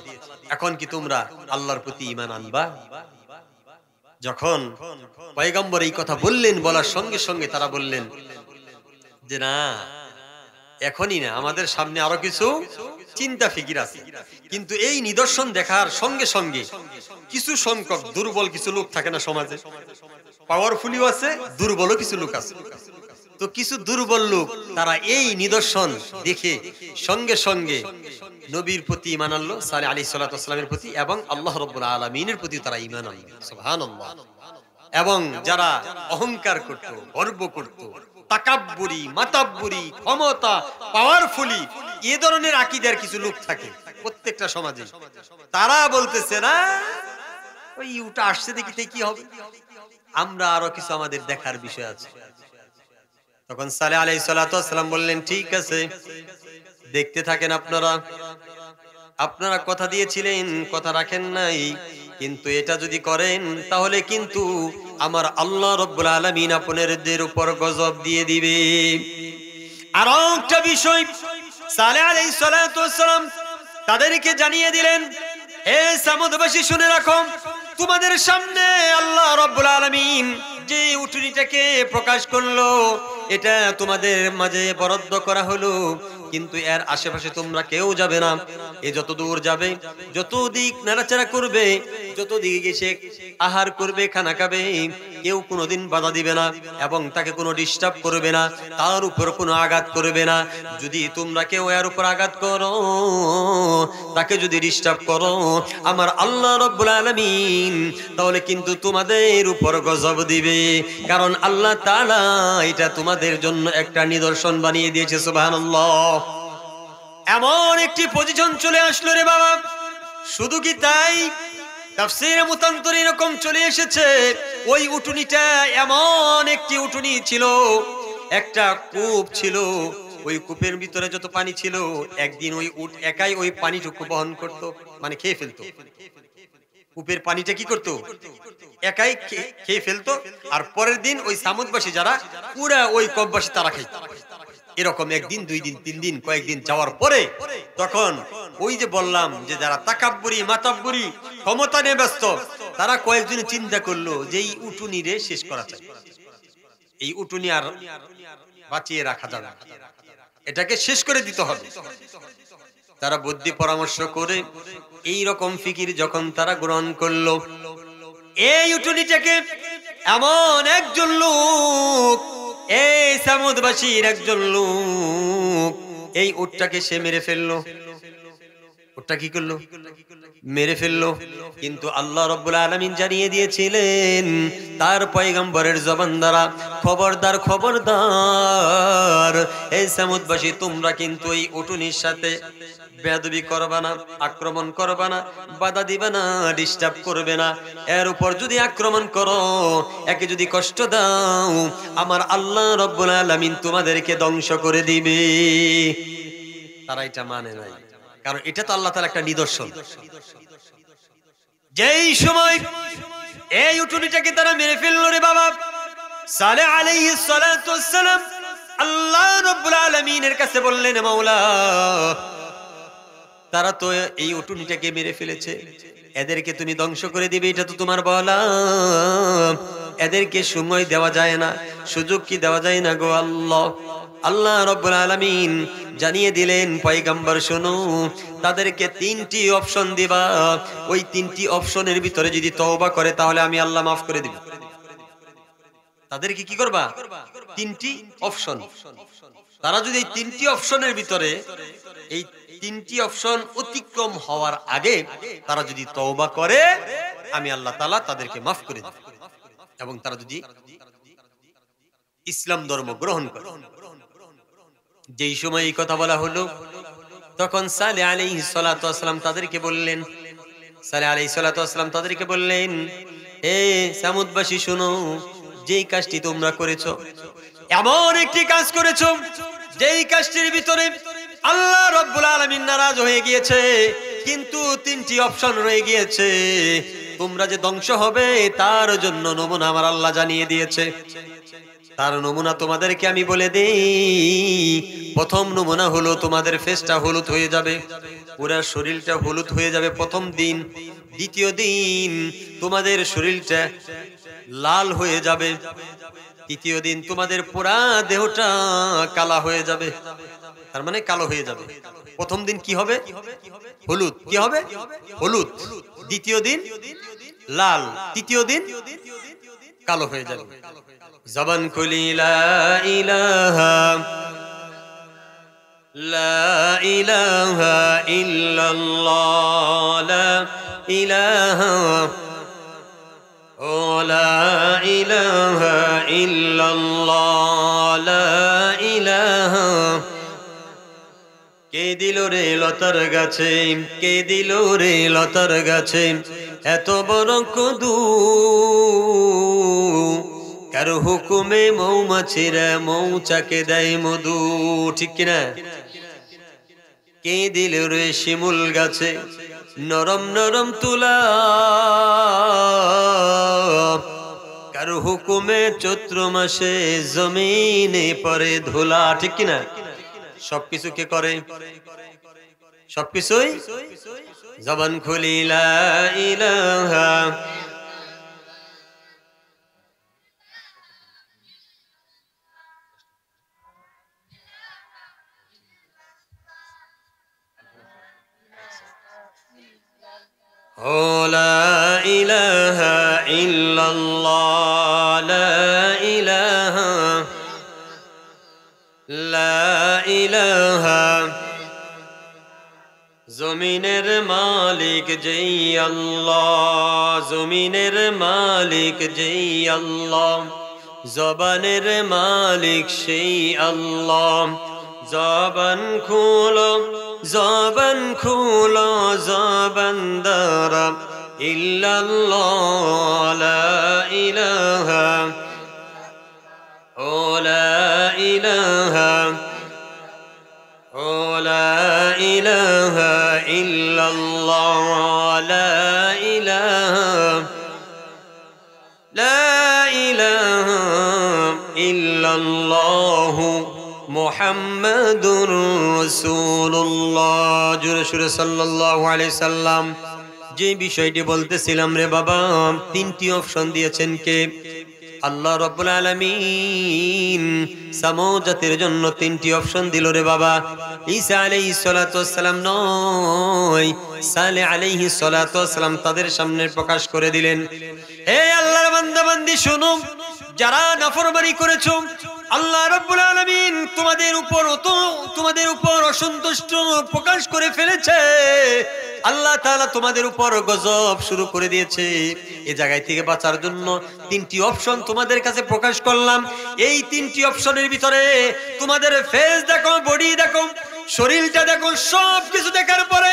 এখন কি তোমরা আল্লাহর প্রতি ঈমান আনবা? যখন পয়গম্বর এই কথা বললেন, বলার সঙ্গে সঙ্গে তারা বললেন যে না, এখনই না, আমাদের সামনে আরো কিছু চিন্তা ফিকির আছে। কিন্তু এই নিদর্শন দেখার সঙ্গে সঙ্গে কিছু সংখ্যক দুর্বল কিছু লোক থাকে না সমাজে, পাওয়ারফুলিও আছে, দুর্বলও কিছু লোক আছে। তো কিছু দুর্বল লোক তারা এই নিদর্শন দেখে সঙ্গে সঙ্গে নবীর প্রতি ঈমান আনলো, সালেহ আলাইহিস সালাতু ওয়াস সালামের প্রতি, এবং আল্লাহ রাব্বুল আলামিনের প্রতি তারা ঈমান আনলো। সুবহানাল্লাহ। এবং যারা অহংকার করত, গর্ব করত, তাকাব্বুরি, মাতাব্বুরি, ক্ষমতা, পাওয়ারফুলি, এই ধরনের আকীদার কিছু লোক থাকে প্রত্যেকটা সমাজে। তারা বলতেছে না ওই উটা আসছে দেখিতে কি হবে, আমরা আরো কিছু আমাদের দেখার বিষয় আছে। তখন সালেহ আলাইহিস সালাতু ওয়াস সালাম বললেন ঠিক আছে, দেখতে থাকেন আপনারা, আপনারা কথা দিয়েছিলেন, কথা রাখেন নাই, কিন্তু এটা যদি করেন তাহলে কিন্তু আমার আল্লাহ রাব্বুল আলামিন আপনাদের উপর গজব দিয়ে দিবে। আর একটা বিষয় সালেহ আলাইহিস সালাতু ওয়াস সালাম তাদেরকে জানিয়ে দিলেন, হে সামুদবাসী শুনে রাখো, তোমাদের সামনে আল্লাহ রাব্বুল আলামিন যে উটুনিটাকে প্রকাশ করলো এটা তোমাদের মাঝে বরাদ্দ করা হলো, কিন্তু এর আশেপাশে তোমরা কেউ যাবে না। এ যত দূর যাবে, যত দিক নাড়াচাড়া করবে, যত দিকে সে আহার করবে, খানা খাবে, কেউ কোনোদিন বাধা দিবে না এবং তাকে কোনো ডিস্টার্ব করবে না, তার উপর কোনো আঘাত করবে না। যদি তোমরা কেউ এর উপর আঘাত করো, তাকে যদি ডিস্টার্ব করো, আমার আল্লাহ রাব্বুল আলামিন তাহলে কিন্তু তোমাদের উপর গজব দিবে। কারণ আল্লাহ তাআলা এটা তোমাদের জন্য একটা নিদর্শন বানিয়ে দিয়েছে। সুবহানাল্লাহ। এমন একটি পজিশন চলে আসলো রে বাবা। শুধু কি তাই, তাফসীরে মুতান্তরে এরকম চলে এসেছে, ওই উটুনিটা এমন একটি উটুনি ছিল, একটা কূপ ছিল, ওই কূপের ভিতরে যত পানি ছিল, একদিন ওই উট একাই ওই পানিটুকু বহন করত, মানে খেয়ে ফেলতো। কূপের পানিটা কি করত, একাই খেয়ে ফেলতো, আর পরের দিন ওই সামুদবাসী যারা পুরা ওই কূপবাসী তারা খাইত। এরকম একদিন, দুই দিন, তিন দিন, কয়েকদিন যাওয়ার পরে তখন ওই যে বললাম যে যারা তাকাব্বুরি, মাতাব্বুরি, ক্ষমতা নিয়ে ব্যস্ত, তারা কয়েকজনে চিন্তা করলো যে এই উটুনি রে শেষ করা চাই, এই উটুনি আর বাঁচিয়ে রাখা যাবে, এটাকে শেষ করে দিতে হবে। তারা বুদ্ধি পরামর্শ করে এই রকম ফিকির যখন তারা গ্রহণ করলো, এই উটুনিটাকে এমন একজন লোক, এই সামুদবাসীর একজন লোক, এই উটটাকে সে মেরে ফেললো। উটটা কি করলো, মেরে ফেললো। কিন্তু আল্লাহ রাব্বুল আলামিন জানিয়ে দিয়েছিলেন তার পয়গম্বরের জবান দ্বারা, খবরদার খবরদার, এই সামুদবাসী তোমরা কিন্তু এই উটুনির সাথে বেয়াদবি করবে না, আক্রমণ করবে না, বাধা দিবে না, ডিস্টার্ব করবে না। এর উপর যদি আক্রমণ করো, একে যদি কষ্ট দাও, আমার আল্লাহ রাব্বুল আলামিন তোমাদেরকে ধ্বংস করে দিবে। তারা এটা মানে নাই, কারণ এটা তো আল্লাহ তাআলার একটা নিদর্শন। যেই সময় এই উটুনিটাকে তারা মেরে ফেললো রে বাবা, সালেহ আলাইহিস সালাতু ওয়াস সালাম আল্লাহ রাব্বুল আলামিনের কাছে বললেন, মাওলা তারা তো এই উটুনিটাকে মেরে ফেলেছে, এদেরকে তুমি ধ্বংস করে দিবে, এটা তো তোমার বলা, এদেরকে সময় দেওয়া যায় না, সুযোগ কি দেওয়া যায় না গো আল্লাহ? আল্লাহ রাব্বুল আলামিন জানিয়ে দিলেন, পয়গম্বর শোনো, তাদেরকে তিনটি অপশন দিবা, ওই তিনটি অপশনের ভিতরে যদি তওবা করে তাহলে আমি আল্লাহ মাফ করে দিব। তাদেরকে কি করবা? তিনটি অপশন। তারা যদি এই তিনটি অপশনের ভিতরে, এই তিনটি অপশন অতিক্রম হওয়ার আগে তারা যদি তওবা করে, আমি আল্লাহ তাআলা তাদেরকে মাফ করে দেব। এবং তারা যদি ইসলাম ধর্ম গ্রহণ করে। যেই সময় এই কথা বলা হলো, তখন সালেহ আলাইহিস সালাতু ওয়াস সালাম তাদেরকে বললেন, সালেহ আলাইহিস সালাতু ওয়াস সালাম তাদেরকে বললেন, হে সামুদবাসী শোনো, যেই কাজটি তোমরা করেছো, এমন একটি কাজ করেছো যেই কাজটির ভিতরে আল্লাহ রাব্বুল আলামিন নারাজ হয়ে গিয়েছে, কিন্তু তিনটি অপশন রয়ে গিয়েছে। তোমরা যে ধ্বংস হবে তার জন্য নমুনা আমার আল্লাহ জানিয়ে দিয়েছে। তার নমুনা তোমাদেরকে আমি বলে দেই। প্রথম নমুনা হলো তোমাদের ফেসটা হলুদ হয়ে যাবে, পুরো শরীরটা হলুদ হয়ে যাবে প্রথম দিন। দ্বিতীয় দিন তোমাদের শরীরটা লাল হয়ে যাবে। তৃতীয় দিন তোমাদের পুরা দেহটা কালা হয়ে যাবে, তার মানে কালো হয়ে যাবে। প্রথম দিন কি হবে? হলুদ। কি হবে? হলুদ। দ্বিতীয় দিন লাল, তৃতীয় দিন কালো হয়ে যাবে। জবান খুলি লা ইলাহা লা ইলাহা ইল্লাল্লাহ, লা ইলাহা ও লা ইলাহা ইল্লাল্লাহ, লা ইলাহা। কে দিল রে লতার গাছে, কে দিল রে লতার গাছে এত বড় কদু, কার হুকুমে মৌমাছিরা মৌচাকে দেয় মধু। ঠিক কিনা? কে দিল রে শিমুল গাছে নরম নরম তুলা, কার হুকুমে চৈত্র মাসে জমিনে পড়ে ধুলা। ঠিক কিনা? সবকিছু কে করে? সবকিছুই জবান খুলি লা ইলাহা ও লা ইলাহা ইল্লাল্লাহ, লা ইলাহা লা ইলাহা। জমিনের মালিক যেই আল্লাহ, জমিনের মালিক যেই আল্লাহ, জবানের মালিক সেই আল্লাহ। জবান খুলো, জবান খুলো, জবান দ্বারা ইল্লাল্লাহ, লা ইলাহা ও লা ইলাহা ও লা ইলাহা ইল্লাল্লাহ, লা ইলাহা লা ইলাহা ইল্লাল্লাহ মুহাম্মাদুর রাসূলুল্লাহ। জোরে সুরে সাল্লাল্লাহু আলাইহি সাল্লাম। যে বিষয়টি বলতেছিলাম রে বাবা, তিনটি অপশন দিয়েছেন কে? আল্লাহ রাব্বুল আলামিন সামুদ জাতির জন্য তিনটি অপশন দিল রে বাবা। ঈসা আলাইহিস সালাতু ওয়াস সালাম নয়, সালেহ আলাইহিস সালাতু ওয়াস সালাম তাদের সামনে প্রকাশ করে দিলেন, হে আল্লাহর বান্দা বান্দি শোনো, যারা নাফরমানি করেছো আল্লাহ রাব্বুল আলামিন তোমাদের উপর অসন্তুষ্ট প্রকাশ করে ফেলেছে। আল্লাহ তাআলা তোমাদের উপর গজব শুরু করে দিয়েছে। এই জায়গায় থেকে বাঁচার জন্য তিনটি অপশন তোমাদের কাছে প্রকাশ করলাম। এই তিনটি অপশনের ভিতরে তোমাদের ফেস দেখো, বডি দেখো, শরীরটা দেখো, সব কিছু দেখার পরে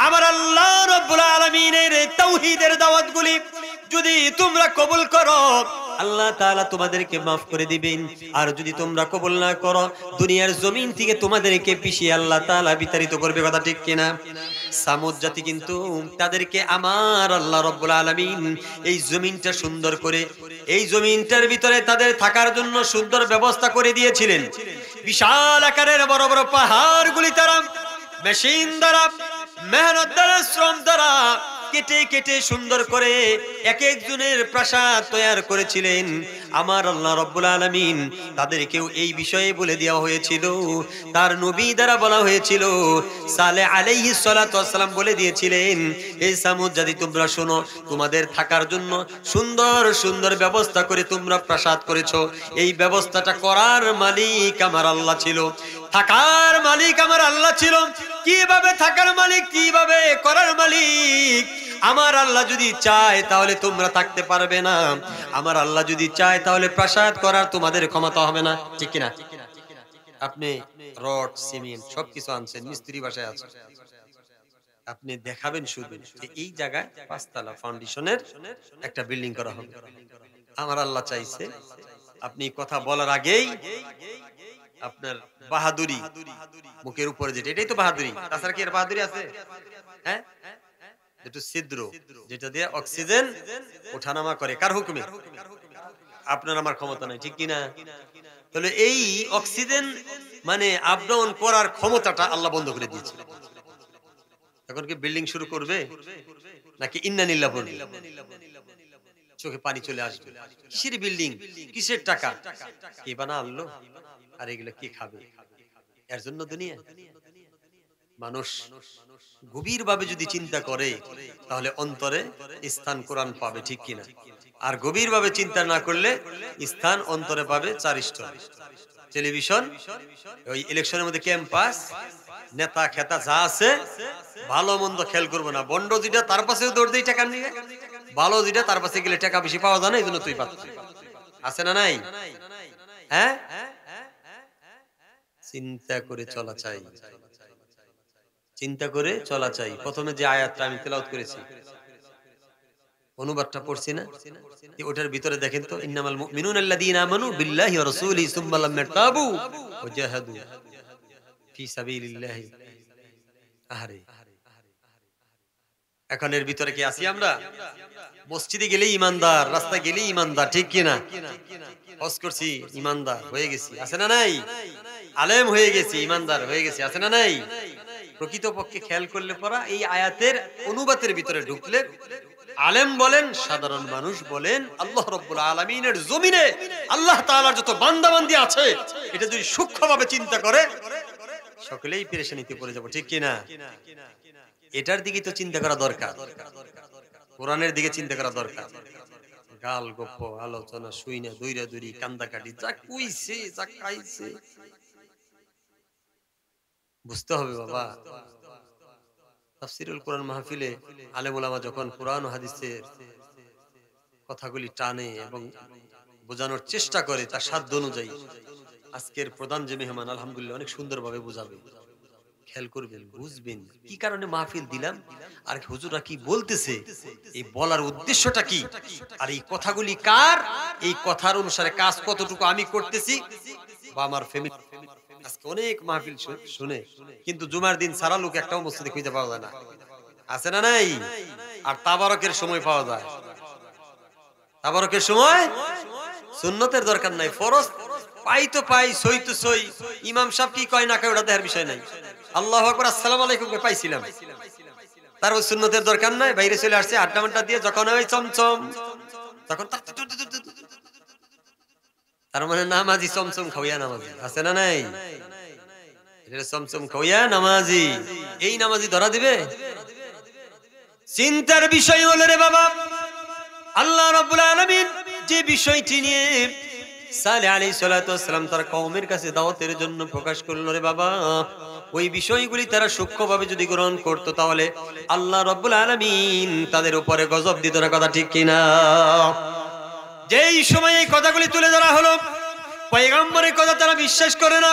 আমার আল্লাহ রাব্বুল আলামিনের তাওহীদের দাওয়াতগুলি যদি তোমরা কবুল করো, আল্লাহ তাআলা তোমাদেরকে মাফ করে দিবেন। আর যদি তোমরা কবুল না করো, দুনিয়ার জমিন থেকে তোমাদেরকে পিছিয়ে আল্লাহ তাআলা বিতাড়িত করবে। কথা ঠিক কিনা? সামুদ জাতি কিন্তু তাদেরকে আমার আল্লাহ রাব্বুল আলামিন এই জমিনটা সুন্দর করে, এই জমিনটার ভিতরে তাদের থাকার জন্য সুন্দর ব্যবস্থা করে দিয়েছিলেন। বিশাল আকারের বড় বড় পাহাড়গুলি তারা মেশিন দ্বারা, মেহনত দ্বারা, শ্রম দ্বারা কেটে কেটে সুন্দর করে এক একজনের প্রাসাদ তৈরি করেছিলেন। আমার আল্লাহ রাব্বুল আলামিন তাদেরকেও এই বিষয়ে বলে দেওয়া হয়েছিল। তার নবী দ্বারা বলা হয়েছিল, সালেহ আলাইহিস সালাতু ওয়াস সালাম বলে দিয়েছিলেন, এই সামুদ জাতি তোমরা শোনো, তোমাদের থাকার জন্য সুন্দর সুন্দর ব্যবস্থা করে তোমরা প্রাসাদ করেছো। এই ব্যবস্থাটা করার মালিক আমার আল্লাহ ছিল, থাকার মালিক আমার আল্লাহ ছিল। কিভাবে থাকার মালিক, কিভাবে করার মালিক? আমার আল্লাহ যদি চায় তাহলে তোমরা থাকতে পারবে না, আমার আল্লাহ যদি চায় তাহলে প্রাসাদ করার তোমাদের ক্ষমতা হবে না, ঠিক কিনা? আপনি রড সিমেন্ট সবকিছু আনছেন, মিস্ত্রি বাসায় আছে, আপনি দেখাবেন শুধু যে এই জায়গায় 5 তলা ফাউন্ডেশনের একটা বিল্ডিং করা হবে। আমার আল্লাহ চাইছে আপনি কথা বলার আগেই আপনার বাহাদুরি মুখের উপরে, যেটা এটাই তো বাহাদুরি, তাছাড়া কি এর বাহাদুরি আছে? হ্যাঁ, একটু ছিদ্র যেটা দিয়ে অক্সিজেন ওঠানামা করে, কার হুকুমে? আপনার আমার ক্ষমতা নাই, ঠিক কিনা? তাহলে এই অক্সিজেন মানে আপ ডাউন করার ক্ষমতাটা আল্লাহ বন্ধ করে দিয়েছে। এখন কি বিল্ডিং শুরু করবে নাকি ইন্নানিল্লাহ বলবে? চোখে পানি চলে আসবে। কিসের বিল্ডিং, কিসের টাকা, কে বানালো, আর এগুলো কে খাবে? এর জন্য দুনিয়া। মানুষ গভীর ভাবে যদি চিন্তা করে তাহলে অন্তরে স্থান কোরআন পাবে, ঠিক কিনা? আর গভীর ভাবে চিন্তা না করলে স্থান অন্তরে পাবে 4 স্তর। টেলিভিশন, ওই ইলেকশনের মধ্যে ক্যাম্পাস, নেতা খেতা যা আছে, ভালো মন্দ খেয়াল করবো না। বন্ড যেটা তার পাশেও দৌড় দেই টাকা নিয়ে, ভালো যেটা তার পাশে গেলে টাকা বেশি পাওয়া যায় না, এই জন্য তুই পাচ্ছিস। আছে না নাই? হ্যাঁ, চিন্তা করে চলা চাই, চিন্তা করে চলা চাই। প্রথমে যে আয়াতটা আমি তেলাওয়াত করেছি, অনুবাদটা পড়ছি না, ওটার ভিতরে দেখেন তো, ইন্নামাল মুমিনুনা আল্লাযীনা আমানু বিল্লাহি ওয়া রাসূলিহি সুম্মা লাম ইয়ারতাবু ওয়া জাহাদু ফি সাবিলিল্লাহি। আরে এখন এর ভিতরে কি আছি আমরা? মসজিদে গেলেই ইমানদার, রাস্তায় গেলেই ইমানদার, ঠিক কিনা? হজ করছি ইমানদার হয়ে গেছি, আছে না নাই? আলেম হয়ে গেছি, ইমানদার হয়ে গেছি, আছে না নাই? প্রকৃতপক্ষে খেয়াল করলে পরা এই আয়াতের অনুবাদের ভিতরে ঢুকলে আলেম বলেন, সাধারণ মানুষ বলেন, আল্লাহ রাব্বুল আলামিনের জমিনে আল্লাহ তাআলার যত বান্দাবান্দি আছে, এটা যদি সূক্ষ্মভাবে চিন্তা করে সকলেই পেরেশানিতে পড়ে যাব, ঠিক কিনা? এটার দিকে তো চিন্তা করা দরকার, কোরআনের দিকে চিন্তা করা দরকার। গাল গপ্প আলোচনা শুই না, দৈরা দৈরি কান্দাকাটি যা কইছে যা খাইছে বুঝতে হবে বাবা। তাফসীরুল কোরআন মাহফিলে আলেম ওলামা যখন কোরআন ও হাদিসের কথাগুলি টানে এবং বোঝানোর চেষ্টা করে তার সাধ্য অনুযায়ী, আজকের প্রধান যে মেহমান আলহামদুলিল্লাহ অনেক সুন্দরভাবে বোঝাবে। খেয়াল করবেন, বুঝবেন কি কারণে মাহফিল দিলাম, আর হুজুররা কি বলতেছে, এই বলার উদ্দেশ্যটা কি, আর এই কথাগুলি কার, এই কথার অনুসারে কাজ কতটুকু আমি করতেছি বা আমার ফ্যামিলি। আজকে অনেক মাহফিল শুনে কিন্তু জুমার দিন সারা লোক একটাও মসজিদে খুঁজে পাওয়া যায় না, আছে না নাই? আর তাবারকের সময় পাওয়া যায়, তাবারকের সময় সুন্নতের দরকার নাই, ফরজ পাই তো পাই, সই তো সই, ইমাম সাহেব কি কয় না কয় ওটা দেখার বিষয় নাই। আল্লাহু আকবার, আসসালামু আলাইকুম পাইছিলাম, তার ওই সুন্নতের দরকার নাই। বাইরে চলে আসছে আড্ডা মাড্ডা দিয়ে, যখন ওই চমচম, তখন তার মানে নামাজি চমচম খাওয়া নামাজি, আছে না নাই? এটা চমচম খাওয়া নামাজি, এই নামাজি ধরা দিবে? চিন্তার বিষয় হলো রে বাবা, আল্লাহ রাব্বুল আলামিন যে বিষয়টি নিয়ে সালেহ আলাইহিস সালাতু ওয়াস সালাম তার কওমের কাছে দাওয়াতের জন্য প্রকাশ করলো রে বাবা, ওই বিষয়গুলি তারা সূক্ষ্মভাবে যদি গ্রহণ করত তাহলে আল্লাহ রাব্বুল আলামিন তাদের উপরে গজব দিত না, কথা ঠিক কিনা? যেই সময় এই কথাগুলি তুলে ধরা হলো, পয়গম্বরের কথা তারা বিশ্বাস করে না,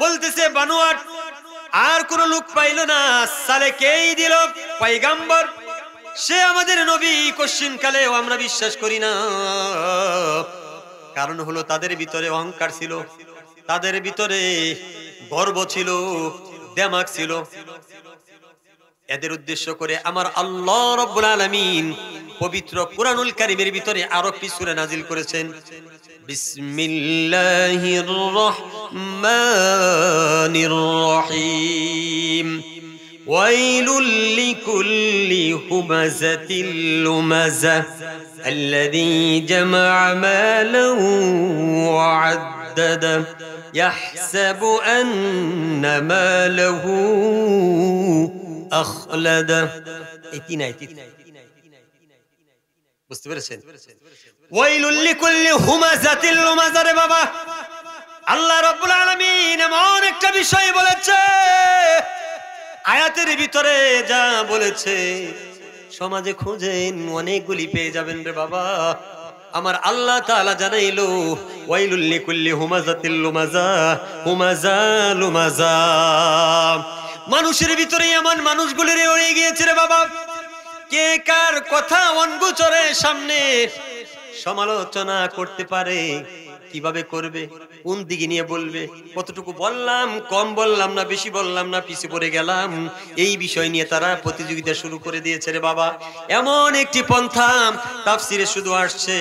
বলতেছে বানোয়াট, আর কোন লোক পাইল না, সালেহকেই দিল পয়গম্বর, সে আমাদের নবী, কোশ্চিন কালেও আমরা বিশ্বাস করি না। কারণ হলো তাদের ভিতরে অহংকার ছিল, তাদের ভিতরে গর্ব ছিল, দেমাগ ছিল। এদের উদ্দেশ্য করে আমার আল্লাহ রাব্বুল আলামিন পবিত্র কুরআনুল কারীমের ভিতরে আরো একটি সূরা নাজিল করেছেন, বিসমিল্লাহির রহমানির রহিম। ওয়াইলুল লিকুল্লি হুমাযাতিল লুমাযা আল্লাযী জামা'a মালাহু ওয়া আদ্দাদা ইয়াহসাবু আন্না মালাহু আখলাদা। এই তিন আয়াত বুঝতে পেরেছেন? ওয়াইলুল লিকুল্লি হুমাযাতিল লুমাযা। রে বাবা, আল্লাহ রাব্বুল আলামিন এমন একটা বিষয় বলেছে, আয়াতের ভিতরে যা বলেছে সমাজে খুঁজেন অনেকগুলি পেয়ে যাবেন রে বাবা। আমার আল্লাহ তাআলা জানাইলো ওয়াইলুল লিকুল্লি হুমাযাতিল লুমাযা, হুমাযা লুমাযা। মানুষের ভিতরে এমন মানুষগুলির রয়ে গিয়েছে রে বাবা, কে কার কথা অনগোচরে সামনে সমালোচনা করতে পারে, কিভাবে করবে, কোন দিকে নিয়ে বলবে, কতটুকু বললাম, কম বললাম না, বেশি বললাম না, পিছে পড়ে গেলাম, এই বিষয় নিয়ে তারা প্রতিযোগিতা শুরু করে দিয়েছে রে বাবা। এমন একটি পন্থা তাফসিরে শুধু আসছে,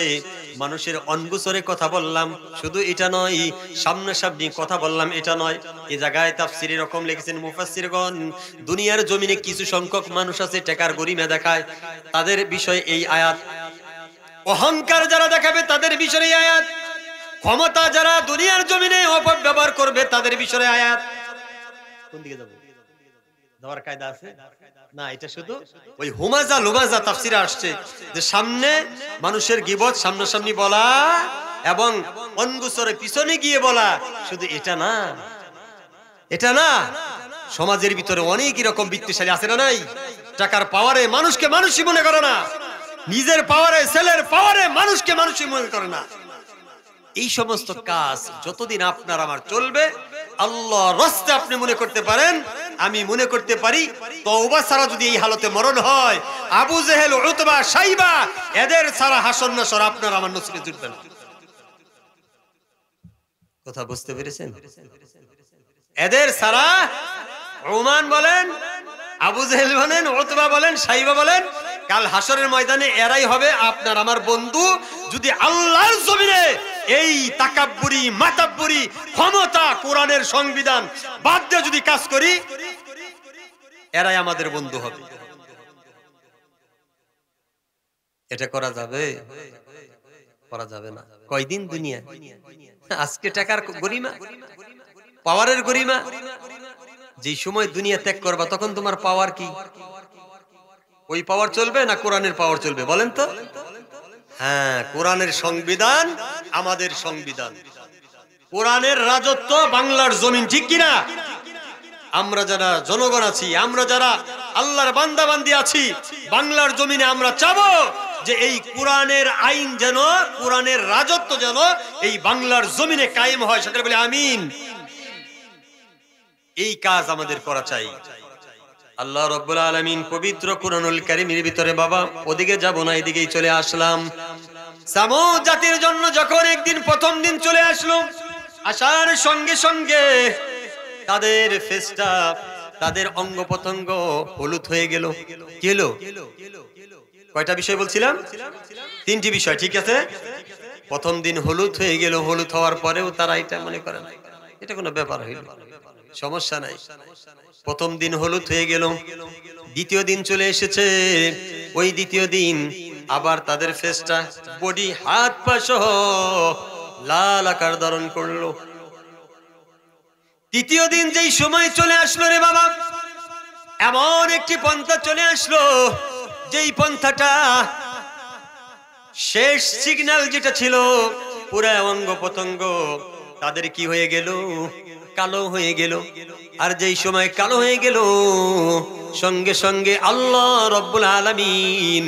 মানুষের অনগোচরে কথা বললাম, শুধু এটা নয়, সামনাসামনি কথা বললাম, এটা নয়। এই জায়গায় তাফসিরে এরকম লিখেছেন মুফাসসিরগণ, দুনিয়ার জমিনে কিছু সংখ্যক মানুষ আছে টাকার গরিমা দেখায়, তাদের বিষয়ে এই আয়াত। অহংকার যারা দেখাবে তাদের বিষয়ে এই আয়াত। ক্ষমতা যারা দুনিয়ার জমিনে অপব্যবহার করবে তাদের বিষয়ে আয়াত। কোন দিকে যাব? যাওয়ার কায়দা আছে না? এটা শুধু ওই হুমাযা লুমাযা তাফসিরে আসছে যে সামনে মানুষের গীবত সামনাসামনি বলা এবং অনগোচরে পিছনে গিয়ে বলা, শুধু এটা না, এটা না। সমাজের ভিতরে অনেক এরকম বিত্তশালী আছে না নাই? টাকার পাওয়ারে মানুষকে মানুষই মনে করে না, নিজের পাওয়ারে, ছেলের পাওয়ারে মানুষকে মানুষই মনে করে না। এই সমস্ত কাজ যতদিন আপনার আমার চলবে, আল্লাহর রাস্তে আপনি মনে করতে পারেন, আমি মনে করতে পারি, তওবা ছাড়া যদি এই হালতে মরণ হয়, আবু জেহেল, উতবা, শাইবা, এদের ছাড়া হাসর নাসর আপনার আমার নসিবে জুটবে না। কথা বুঝতে পেরেছেন? এদের ছাড়া ওমান বলেন, আবু জেহেল বলেন, উতবা বলেন, শাইবা বলেন, কাল হাসরের ময়দানে এরাই হবে আপনার আমার বন্ধু। যদি আল্লাহর জমিনে এই তাকাব্বুরি, মাতাব্বুরি, ক্ষমতা, কোরআনের সংবিধান বাদ দিয়ে যদি কাজ করি, এরাই আমাদের বন্ধু হবে। এটা করা যাবে? করা যাবে না। কয়দিন দুনিয়া? আজকে টাকার গরিমা, পাওয়ারের গরিমা। যে সময় দুনিয়া ত্যাগ করবা তখন তোমার পাওয়ার কি? ওই পাওয়ার চলবে না কোরআনের পাওয়ার চলবে? বলেন তো। হ্যাঁ, কোরআনের সংবিধান আমাদের সংবিধান, কোরআনের রাজত্ব বাংলার জমিন, ঠিক কিনা? আমরা যারা জনগণ আছি, আমরা যারা আল্লাহর বান্দা বান্দি আছি, বাংলার জমিনে আমরা চাবো যে এই কোরআনের আইন যেন, কোরআনের রাজত্ব যেন এই বাংলার জমিনে কায়েম হয়। সেটা বলে আমিন। এই কাজ আমাদের করা চাই। আল্লাহ রাব্বুল আলামিন পবিত্র কুরআনুল কারীমের ভিতরে, বাবা ওদিকে যাব না, এদিকেই চলে আসলাম। সামুদ জাতির জন্য যখন একদিন প্রথম দিন চলে আসলো, আসার সঙ্গে সঙ্গে তাদের ফেসটা, তাদের অঙ্গ প্রত্যঙ্গ হলুদ হয়ে গেল। কি হলো? কয়টা বিষয় বলছিলাম? তিনটি বিষয়, ঠিক আছে? প্রথম দিন হলুদ হয়ে গেল, হলুদ হওয়ার পরেও তারা এটা মনে করে না, এটা কোনো ব্যাপার হইল, সমস্যা নাই। প্রথম দিন হলুদ হয়ে গেল, দ্বিতীয় দিন চলে এসেছে, ওই দ্বিতীয় দিন আবার তাদের ফেসটা, বডি, হাত পা সহ লাল আকার ধারণ করলো। তৃতীয় দিন যেই সময় চলে আসলো রে বাবা, এমন একটি পন্থা চলে আসলো, যেই পন্থাটা শেষ সিগন্যাল যেটা ছিল, পুরা অঙ্গ প্রত্যঙ্গ তাদের কি হয়ে গেল? কালো হয়ে গেল। আর যেই সময় কালো হয়ে গেল, সঙ্গে সঙ্গে আল্লাহ রাব্বুল আলামিন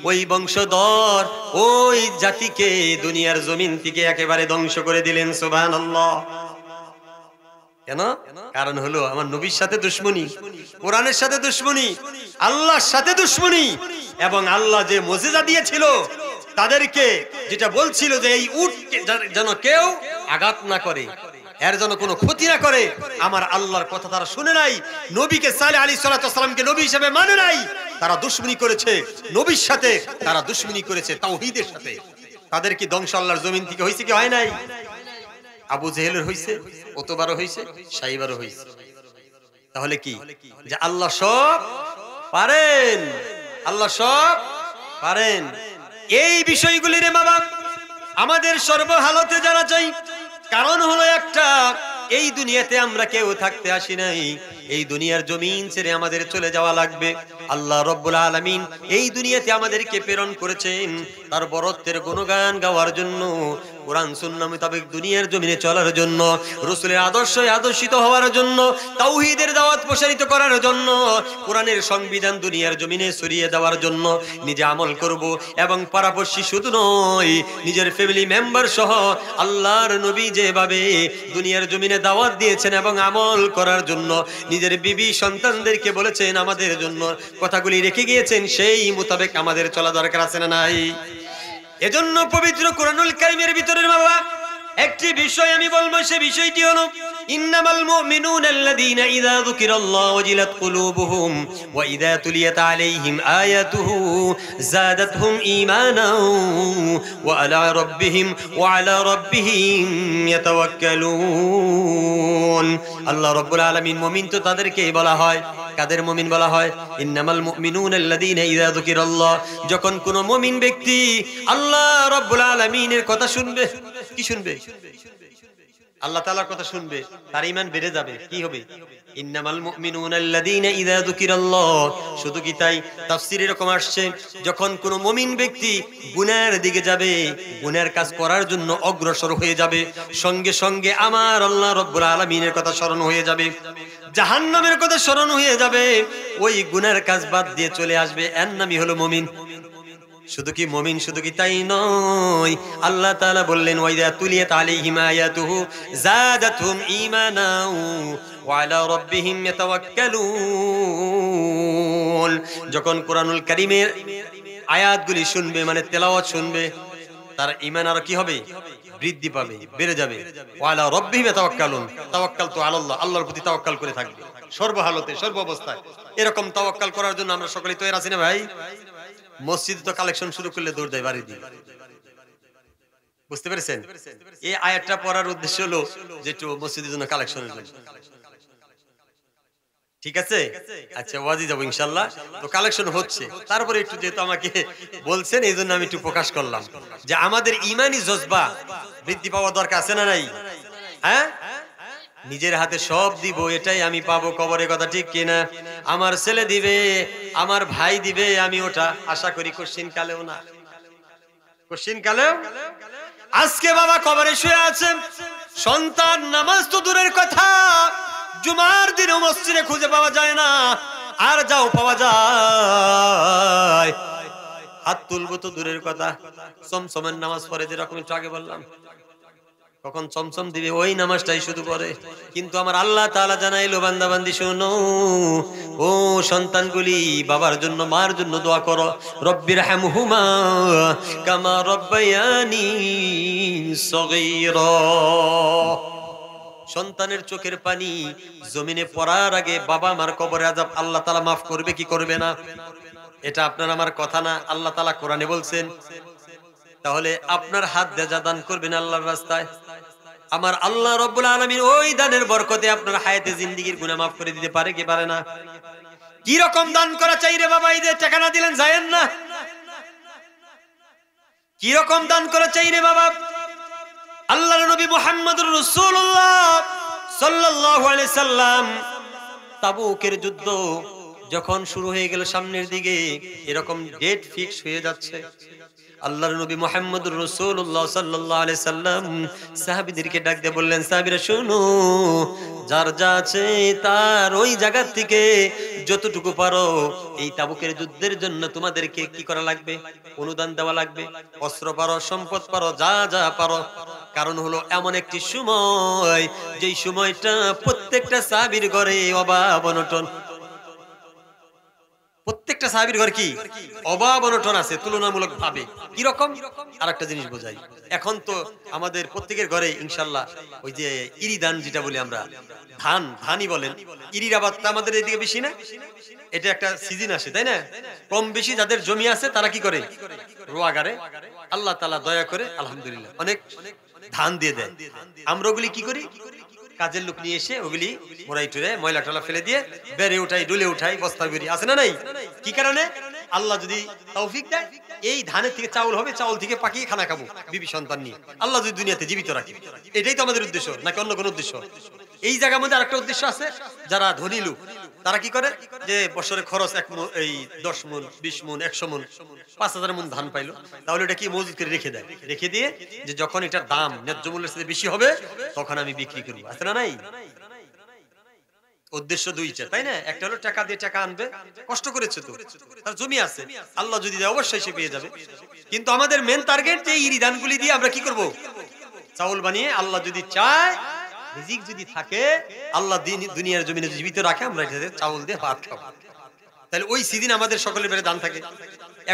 ওই বংশধর, ওই জাতিকে দুনিয়ার জমিন থেকে একেবারে ধ্বংস করে দিলেন। সুবহানাল্লাহ। কেন? কারণ হলো আমার নবীর সাথে দুশমনি, কোরআনের সাথে দুশমনি, আল্লাহর সাথে দুশমনি। এবং আল্লাহ যে মুজিজা দিয়েছিল তাদেরকে, যেটা বলছিল যে এই উটকে যেন কেউ আঘাত না করে, এর যেন কোনো ক্ষতি না করে, আমার আল্লাহর কথা তারা শুনে নাই। নবীকে সালেহ আলাইহিস সালাতু ওয়াস সালামকে নবী হিসেবে মানে নাই, তারা দুশমনি করেছে নবীর সাথে, তারা দুশমনি করেছে তাওহীদের সাথে। তাদের কি ধ্বংস আল্লাহর জমিন থেকে হইছে কি হয় নাই? আবু জেহেলের হইছে, উতবারও হইছে, শাইবারও হইছে। তাহলে কি যে আল্লাহ সব পারেন, আল্লাহ সব পারেন। এই বিষয়গুলি রে বাবা আমাদের সর্বহালতে জানা চাই। কারণ হলো একটা, এই দুনিয়াতে আমরা কেউ থাকতে আসি নাই, এই দুনিয়ার জমিন ছেড়ে আমাদের চলে যাওয়া লাগবে। আল্লাহ রাব্বুল আলামিন এই দুনিয়াতে আমাদেরকে প্রেরণ করেছেন তার বরত্বের গুণগান গাওয়ার জন্য, কোরআন সুন্নাহ মোতাবেক দুনিয়ার জমিনে চলার জন্য, রাসূলের আদর্শে আদর্শিত হওয়ার জন্য, তাওহীদের দাওয়াত প্রসারিত করার জন্য, কোরআনের সংবিধান দুনিয়ার জমিনে ছড়িয়ে দেওয়ার জন্য। নিজে আমল করব এবং পাড়াপড়শি শুধু নয়, নিজের ফ্যামিলি মেম্বার সহ আল্লাহর নবী যেভাবে দুনিয়ার জমিনে দাওয়াত দিয়েছেন এবং আমল করার জন্য নিজের বিবি সন্তানদেরকে বলেছেন আমাদের জন্য কথাগুলি রেখে গিয়েছেন, সেই মোতাবেক আমাদের চলা দরকার আছে না নাই? এজন্য পবিত্র কোরআনুল কারীমের ভিতরে বাবা একটি বিষয় আমি বলবো, সে বিষয়টি হলো ইন্নামাল মুমিনুনা আল্লাযীনা ইযা যুকিরাল্লাহু ওয়াজিলাত কুলুবুহুম ওয়া ইযা তুলিয়াত আলাইহিম আয়াতুহু যাদাতহুম ঈমানাও ওয়া আলা রাব্বিহিম ইয়াতাওয়াক্কালুন। আল্লাহ রাব্বুল আলামিন মুমিন তো তাদেরকেই বলা হয়। কাদের মুমিন বলা হয়? ইন্নামাল মুমিনুনা আল্লাযীনা ইযা যুকিরাল্লাহ, যখন কোন মুমিন ব্যক্তি আল্লাহ রাব্বুল আলামিনের কথা শুনবে, কি শুনবে? আল্লাহ তাআলার কথা শুনবে, তার ঈমান বেড়ে যাবে। কি হবে? ইন্নামাল মুমিনুনা আল্লাযীনা ইযা যুকিরাল্লাহ। শুধু কি তাই? তাফসীরে এরকম আসছে, যখন কোন মুমিন ব্যক্তি গুনাহের দিকে যাবে, গুনাহের কাজ করার জন্য অগ্রসর হয়ে যাবে, সঙ্গে সঙ্গে আমার আল্লাহ রাব্বুল আলামিনের কথা স্মরণ হয়ে যাবে, জাহান্নামের কথা স্মরণ হয়ে যাবে, ওই গুনাহের কাজ বাদ দিয়ে চলে আসবে, এর নামই হলো মুমিন। শুধু কি মুমিন, শুধু কি তাই নয়, আল্লাহ তাআলা বললেন ওয়াইদা তুলিয়াত আলাইহিম আয়াতুহু যাদাতহুম ঈমানাও ওয়া আলা রাব্বিহিম ইয়াতাওয়াক্কালুন। যখন কোরআনুল কারীমের আয়াতগুলি শুনবে, মানে তেলাওয়াত শুনবে, তার ঈমান আর কি হবে? বৃদ্ধি পাবে, বেড়ে যাবে। ওয়া আলা রাব্বিহিম ইয়াতাওয়াক্কালুন, তাওয়াক্কাল তো আল্লাহ, আল্লাহর প্রতি তাওয়াক্কাল করে থাকবে সর্বহালতে, সর্ব অবস্থায়। এরকম তাওয়াক্কাল করার জন্য আমরা সকলেই তৈরি আছি না ভাই? মসজিদে তো কালেকশন শুরু করলে দৌড় দেয় বাড়ি দিয়ে, বুঝতে পেরেছেন? এই আয়াতটা পড়ার উদ্দেশ্য হলো যে একটু মসজিদের জন্য কালেকশনের জন্য, ঠিক আছে? আচ্ছা, ওয়াজি যাবো ইনশাআল্লাহ, তো কালেকশন হচ্ছে। তারপরে একটু যেহেতু আমাকে বলছেন, এই জন্য আমি একটু প্রকাশ করলাম যে আমাদের ইমানি জজবা বৃদ্ধি পাওয়া দরকার আছে না নাই? হ্যাঁ, নিজের হাতে সব দিব, এটাই আমি পাবো কবরে, কথা ঠিক কিনা? আমার ছেলে দিবে, আমার ভাই দিবে, আমি ওটা আশা করি কোশ্চিন কালেও না, কোশ্চিন কালেও। আজকে বাবা কবরে শুয়ে আছে, সন্তান নামাজ তো দূরের কথা, জুমার দিনও মসজিদে খুঁজে পাওয়া যায় না, আর যাও পাওয়া যায় হাত তুলবো তো দূরের কথা, চমচমের নামাজ পড়ে যেরকম একটু আগে বললাম, কখন চমচম দিবে ওই নামাজটাই শুধু পড়ে। কিন্তু আমার আল্লাহ তাআলা জানাইলো, বান্দা বান্দি শোনো, ও সন্তানগুলি, বাবার জন্য মার জন্য দোয়া করো, রব্বিরহামহুমা কামা রব্বায়ানি সগীরা। সন্তানের চোখের পানি জমিনে পড়ার আগে বাবা মার কবরে আযাব আল্লাহ তাআলা মাফ করবে কি করবে না? এটা আপনার আমার কথা না, আল্লাহ তাআলা কোরআনে বলছেন। তাহলে আপনার হাত দিয়ে যা দান করবেন আল্লাহর রাস্তায়, আমার আল্লাহ রাব্বুল আলামিন ওই দানের বরকতে আপনার হায়াতে জিন্দেগীর গুনাহ মাফ করে দিতে পারে কি পারে না? কি রকম দান করা চাই রে বাবা? এই যে টাকা না দিলেন যায়েন না। কি রকম দান করা চাই রে বাবা? আল্লাহর নবী মুহাম্মদুর রাসূলুল্লাহ সাল্লাল্লাহু আলাইহি সাল্লাম, তাবুকের যুদ্ধ যখন শুরু হয়ে গেল সামনের দিকে, এরকম ডেট ফিক্স হয়ে যাচ্ছে, আল্লাহর নবী মুহাম্মদুর রাসূলুল্লাহ সাল্লাল্লাহু আলাইহি সাল্লাম সাহাবীদেরকে ডাক দিয়ে বললেন, সাহাবীরা শোনো, যার যা আছে তার ওই জায়গা থেকে যতটুকু পারো এই তাবুকের যুদ্ধের জন্য তোমাদেরকে কি করা লাগবে? অনুদান দেওয়া লাগবে। অস্ত্র পারো, সম্পদ পারো, যা যা পারো। কারণ হলো এমন একটি সময়, যেই সময়টা প্রত্যেকটা সাহাবীর ঘরে অভাব অনটন, প্রত্যেকটা সাহাবীর ঘর কি অভাব অনটন আছে তুলনামূলক ভাবে। কি রকম? আরেকটা জিনিস বোঝাই, এখন তো আমাদের প্রত্যেকের ঘরে ইনশাআল্লাহ ওই যে ইরি ধান যেটা বলি আমরা, ধানই বলেন, ইরির আবাদটা আমাদের এদিকে বেশি না? এটা একটা সিজন আসে, তাই না? কম বেশি যাদের জমি আছে তারা কি করে? রোয়াগারে আল্লাহ তাআলা দয়া করে আলহামদুলিল্লাহ অনেক ধান দিয়ে দেন। আমরা ওগুলি কি করি? কাজের লোক নিয়ে এসে ওগুলি মোড়াই টুরে ময়লা টলা ফেলে দিয়ে বেড়ে উঠাই ডুলে উঠাই বস্তার বেরিয়ে আছে না নাই? কি কারণে? আল্লাহ যদি তৌফিক দেয় এই ধানের থেকে চাউল হবে, চাউল থেকে পাকিয়ে খানা খাবো বিবি সন্তান নিয়ে, আল্লাহ যদি দুনিয়াতে জীবিত রাখে। এটাই তো আমাদের উদ্দেশ্য, নাকি অন্য কোনো উদ্দেশ্য? এই জায়গার মধ্যে আরেকটা উদ্দেশ্য আছে। যারা ধনী লোক তারা কি করে, যে বছরে খরচ 10 মণ 20 মণ 100 মণ 5000 মণ ধান পাইলো, তাহলে এটা কি মজুদ করে রেখে দেয়, রেখে দিয়ে যে যখন এটার দাম ন্যায্য মূল্যের সাথে বেশি হবে তখন আমি বিক্রি করবো, আছে না নাই? উদ্দেশ্য দুইটা, তাই না? একটা হলো টাকা দিয়ে টাকা আনবে, কষ্ট করেছে তো, তার জমি আছে, আল্লাহ যদি দেয় অবশ্যই সে পেয়ে যাবে। কিন্তু আমাদের মেন টার্গেট যে এই ধানগুলি দিয়ে আমরা কি করব, চাউল বানিয়ে আল্লাহ যদি চায়, রিজিক যদি থাকে, আল্লাহ দুনিয়ার জমিনে জীবিত রাখে, আমরা এটাতে চাউল দিয়ে ভাত খাবো। তাহলে ওই সিদিন আমাদের সকলের বেড়ে ধান থাকে।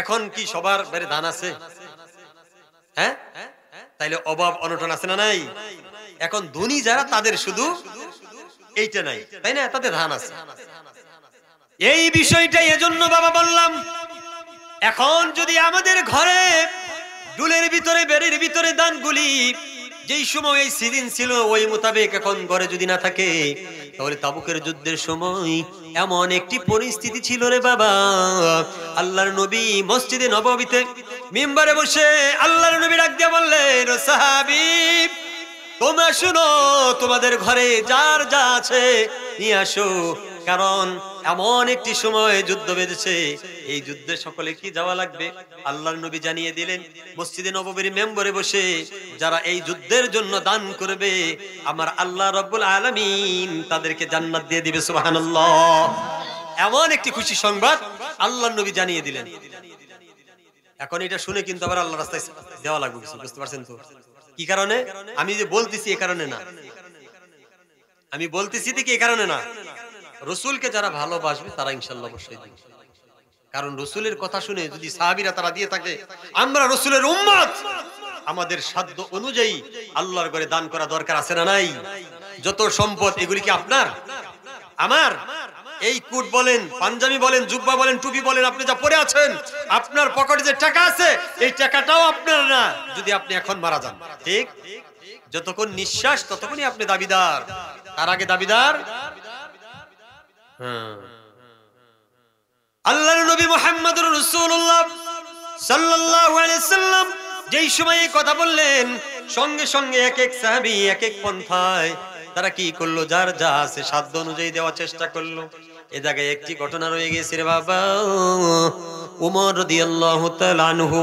এখন কি সবার বেড়ে ধান আছে? হ্যাঁ, তাইলে অভাব অনটন আছে না নাই? এখন ধনী যারা তাদের শুধু এইটা নাই, তাই না? তাদের ধান আছে। এই বিষয়টা এজন্য বাবা বললাম, এখন যদি আমাদের ঘরে ডুলের ভিতরে বেড়ির ভিতরে দানগুলি যেই সময় এই সিজন ছিল ওই মোতাবেক এখন ঘরে যদি না থাকে, তাহলে তাবুকের যুদ্ধের সময় এমন একটি পরিস্থিতি ছিল রে বাবা, আল্লাহর নবী মসজিদে নববীতে মিম্বারে বসে আল্লাহর নবী ডাক দিয়ে বললেন, সাহাবী তোমরা শুনো, তোমাদের ঘরে যার যা আছে নিয়ে আসো, কারণ এমন একটি সময় যুদ্ধ বেঁধেছে, এই যুদ্ধে সকলে কি যাওয়া লাগবে। আল্লাহর নবী জানিয়ে দিলেন মসজিদে নববীর মেম্বরে বসে, যারা এই যুদ্ধের জন্য দান করবে আমার আল্লাহ রাব্বুল আলামিন তাদেরকে জান্নাত দিয়ে দিবে। সুবহানাল্লাহ। এমন একটি খুশি সংবাদ আল্লাহর নবী জানিয়ে দিলেন। এখন এটা শুনে কিন্তু আবার আল্লাহর রাস্তায় দেওয়া লাগবে, বুঝতে পারছেন তো? কি কারণে আমি যে বলতেছি, এ কারণে না, আমি বলতেছি কি এ কারণে না, রাসূলকে যারা ভালোবাসবে তারা ইনশাআল্লাহ অবশ্যই দিবে। কারণ রাসূলের কথা শুনে যদি সাহাবীরা তারা দিয়ে থাকে, আমরা রাসূলের উম্মত, আমাদের সাধ্য অনুযায়ী আল্লাহর ঘরে দান করা দরকার আছে না নাই? যত সম্পদ এগুলি কি আপনার আমার? এই কোট বলেন, পাঞ্জাবি বলেন, জুব্বা বলেন, টুপি বলেন, আপনি যা পরে আছেন, আপনার পকেটে যে টাকা আছে এই টাকাটাও আপনার না, যদি আপনি এখন মারা যান। ঠিক, যতক্ষণ নিঃশ্বাস ততক্ষণই আপনি দাবিদার, তার আগে দাবিদার। আল্লাহর নবী মুহাম্মদুর রাসূলুল্লাহ সাল্লাল্লাহু আলাইহি সাল্লাম যেই সময় কথা বললেন, সঙ্গে সঙ্গে এক এক সাহাবী এক এক পন্থায় তারা কি করলো, যার যা আছে সাধ্য অনুযায়ী দেওয়ার চেষ্টা করলো। এ জায়গায় একটি ঘটনা রয়ে গেছে রে বাবা, উমর রাদিয়াল্লাহু তাআলা আনহু,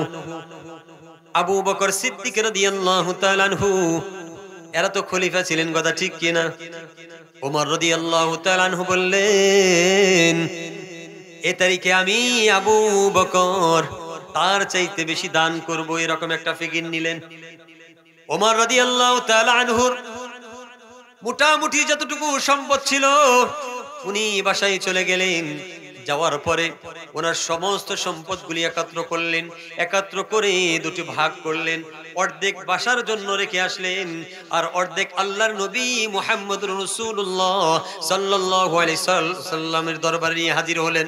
আবু বকর সিদ্দিক রাদিয়াল্লাহু তাআলা আনহু, এরা তো খলিফা ছিলেন, কথা ঠিক কিনা? উমর রাদিয়াল্লাহু তাআলা আনহু বললেন, এ তারিখে আমি আবু বকর তার চাইতে বেশি দান করব, এরকম একটা ফিকির নিলেন। ওমর রাদিয়াল্লাহু তাআলা আনহুর মোটামুটি যতটুকু সম্পদ ছিল উনি বাসায় চলে গেলেন। যাওয়ার পরে ওনার সমস্ত সম্পদগুলি একত্র করলেন, একত্র করে দুটি ভাগ করলেন। অর্ধেক বাসার জন্য রেখে আসলেন, আর অর্ধেক আল্লাহর নবী মুহাম্মদুর রাসূলুল্লাহ সাল্লাল্লাহু আলাইহি সাল্লামের দরবারে নিয়ে হাজির হলেন।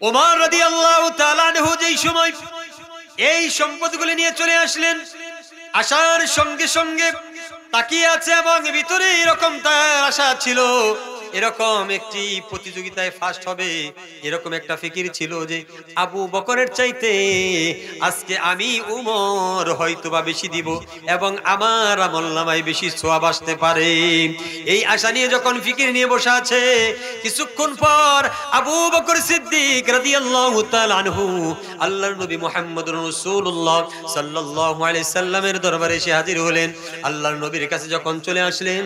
ওমর রাদিয়াল্লাহু তাআলা আনহু যেই সময় এই সম্পদগুলি নিয়ে চলে আসলেন, আসার সঙ্গে সঙ্গে তাকিয়ে আছে এবং ভিতরে এরকম তার আশা ছিল, এরকম একটি প্রতিযোগিতায় ফার্স্ট হবে, এরকম একটা ফিকির ছিল যে আবু বকরের চাইতে আজকে আমি উমর হয়তোবা বেশি দিব এবং আমার আমলনামায় বেশি সওয়াব আসতে পারে। এই আশা নিয়ে যখন ফিকির নিয়ে বসে আছে, কিছুক্ষণ পর আবু বকর সিদ্দিক রাদিয়াল্লাহু তাআলা আনহু আল্লাহর নবী মুহাম্মদুর রাসূলুল্লাহ সাল্লাল্লাহু আলাইহি সাল্লামের দরবারে এসে হাজির হলেন। আল্লাহর নবীর কাছে যখন চলে আসলেন,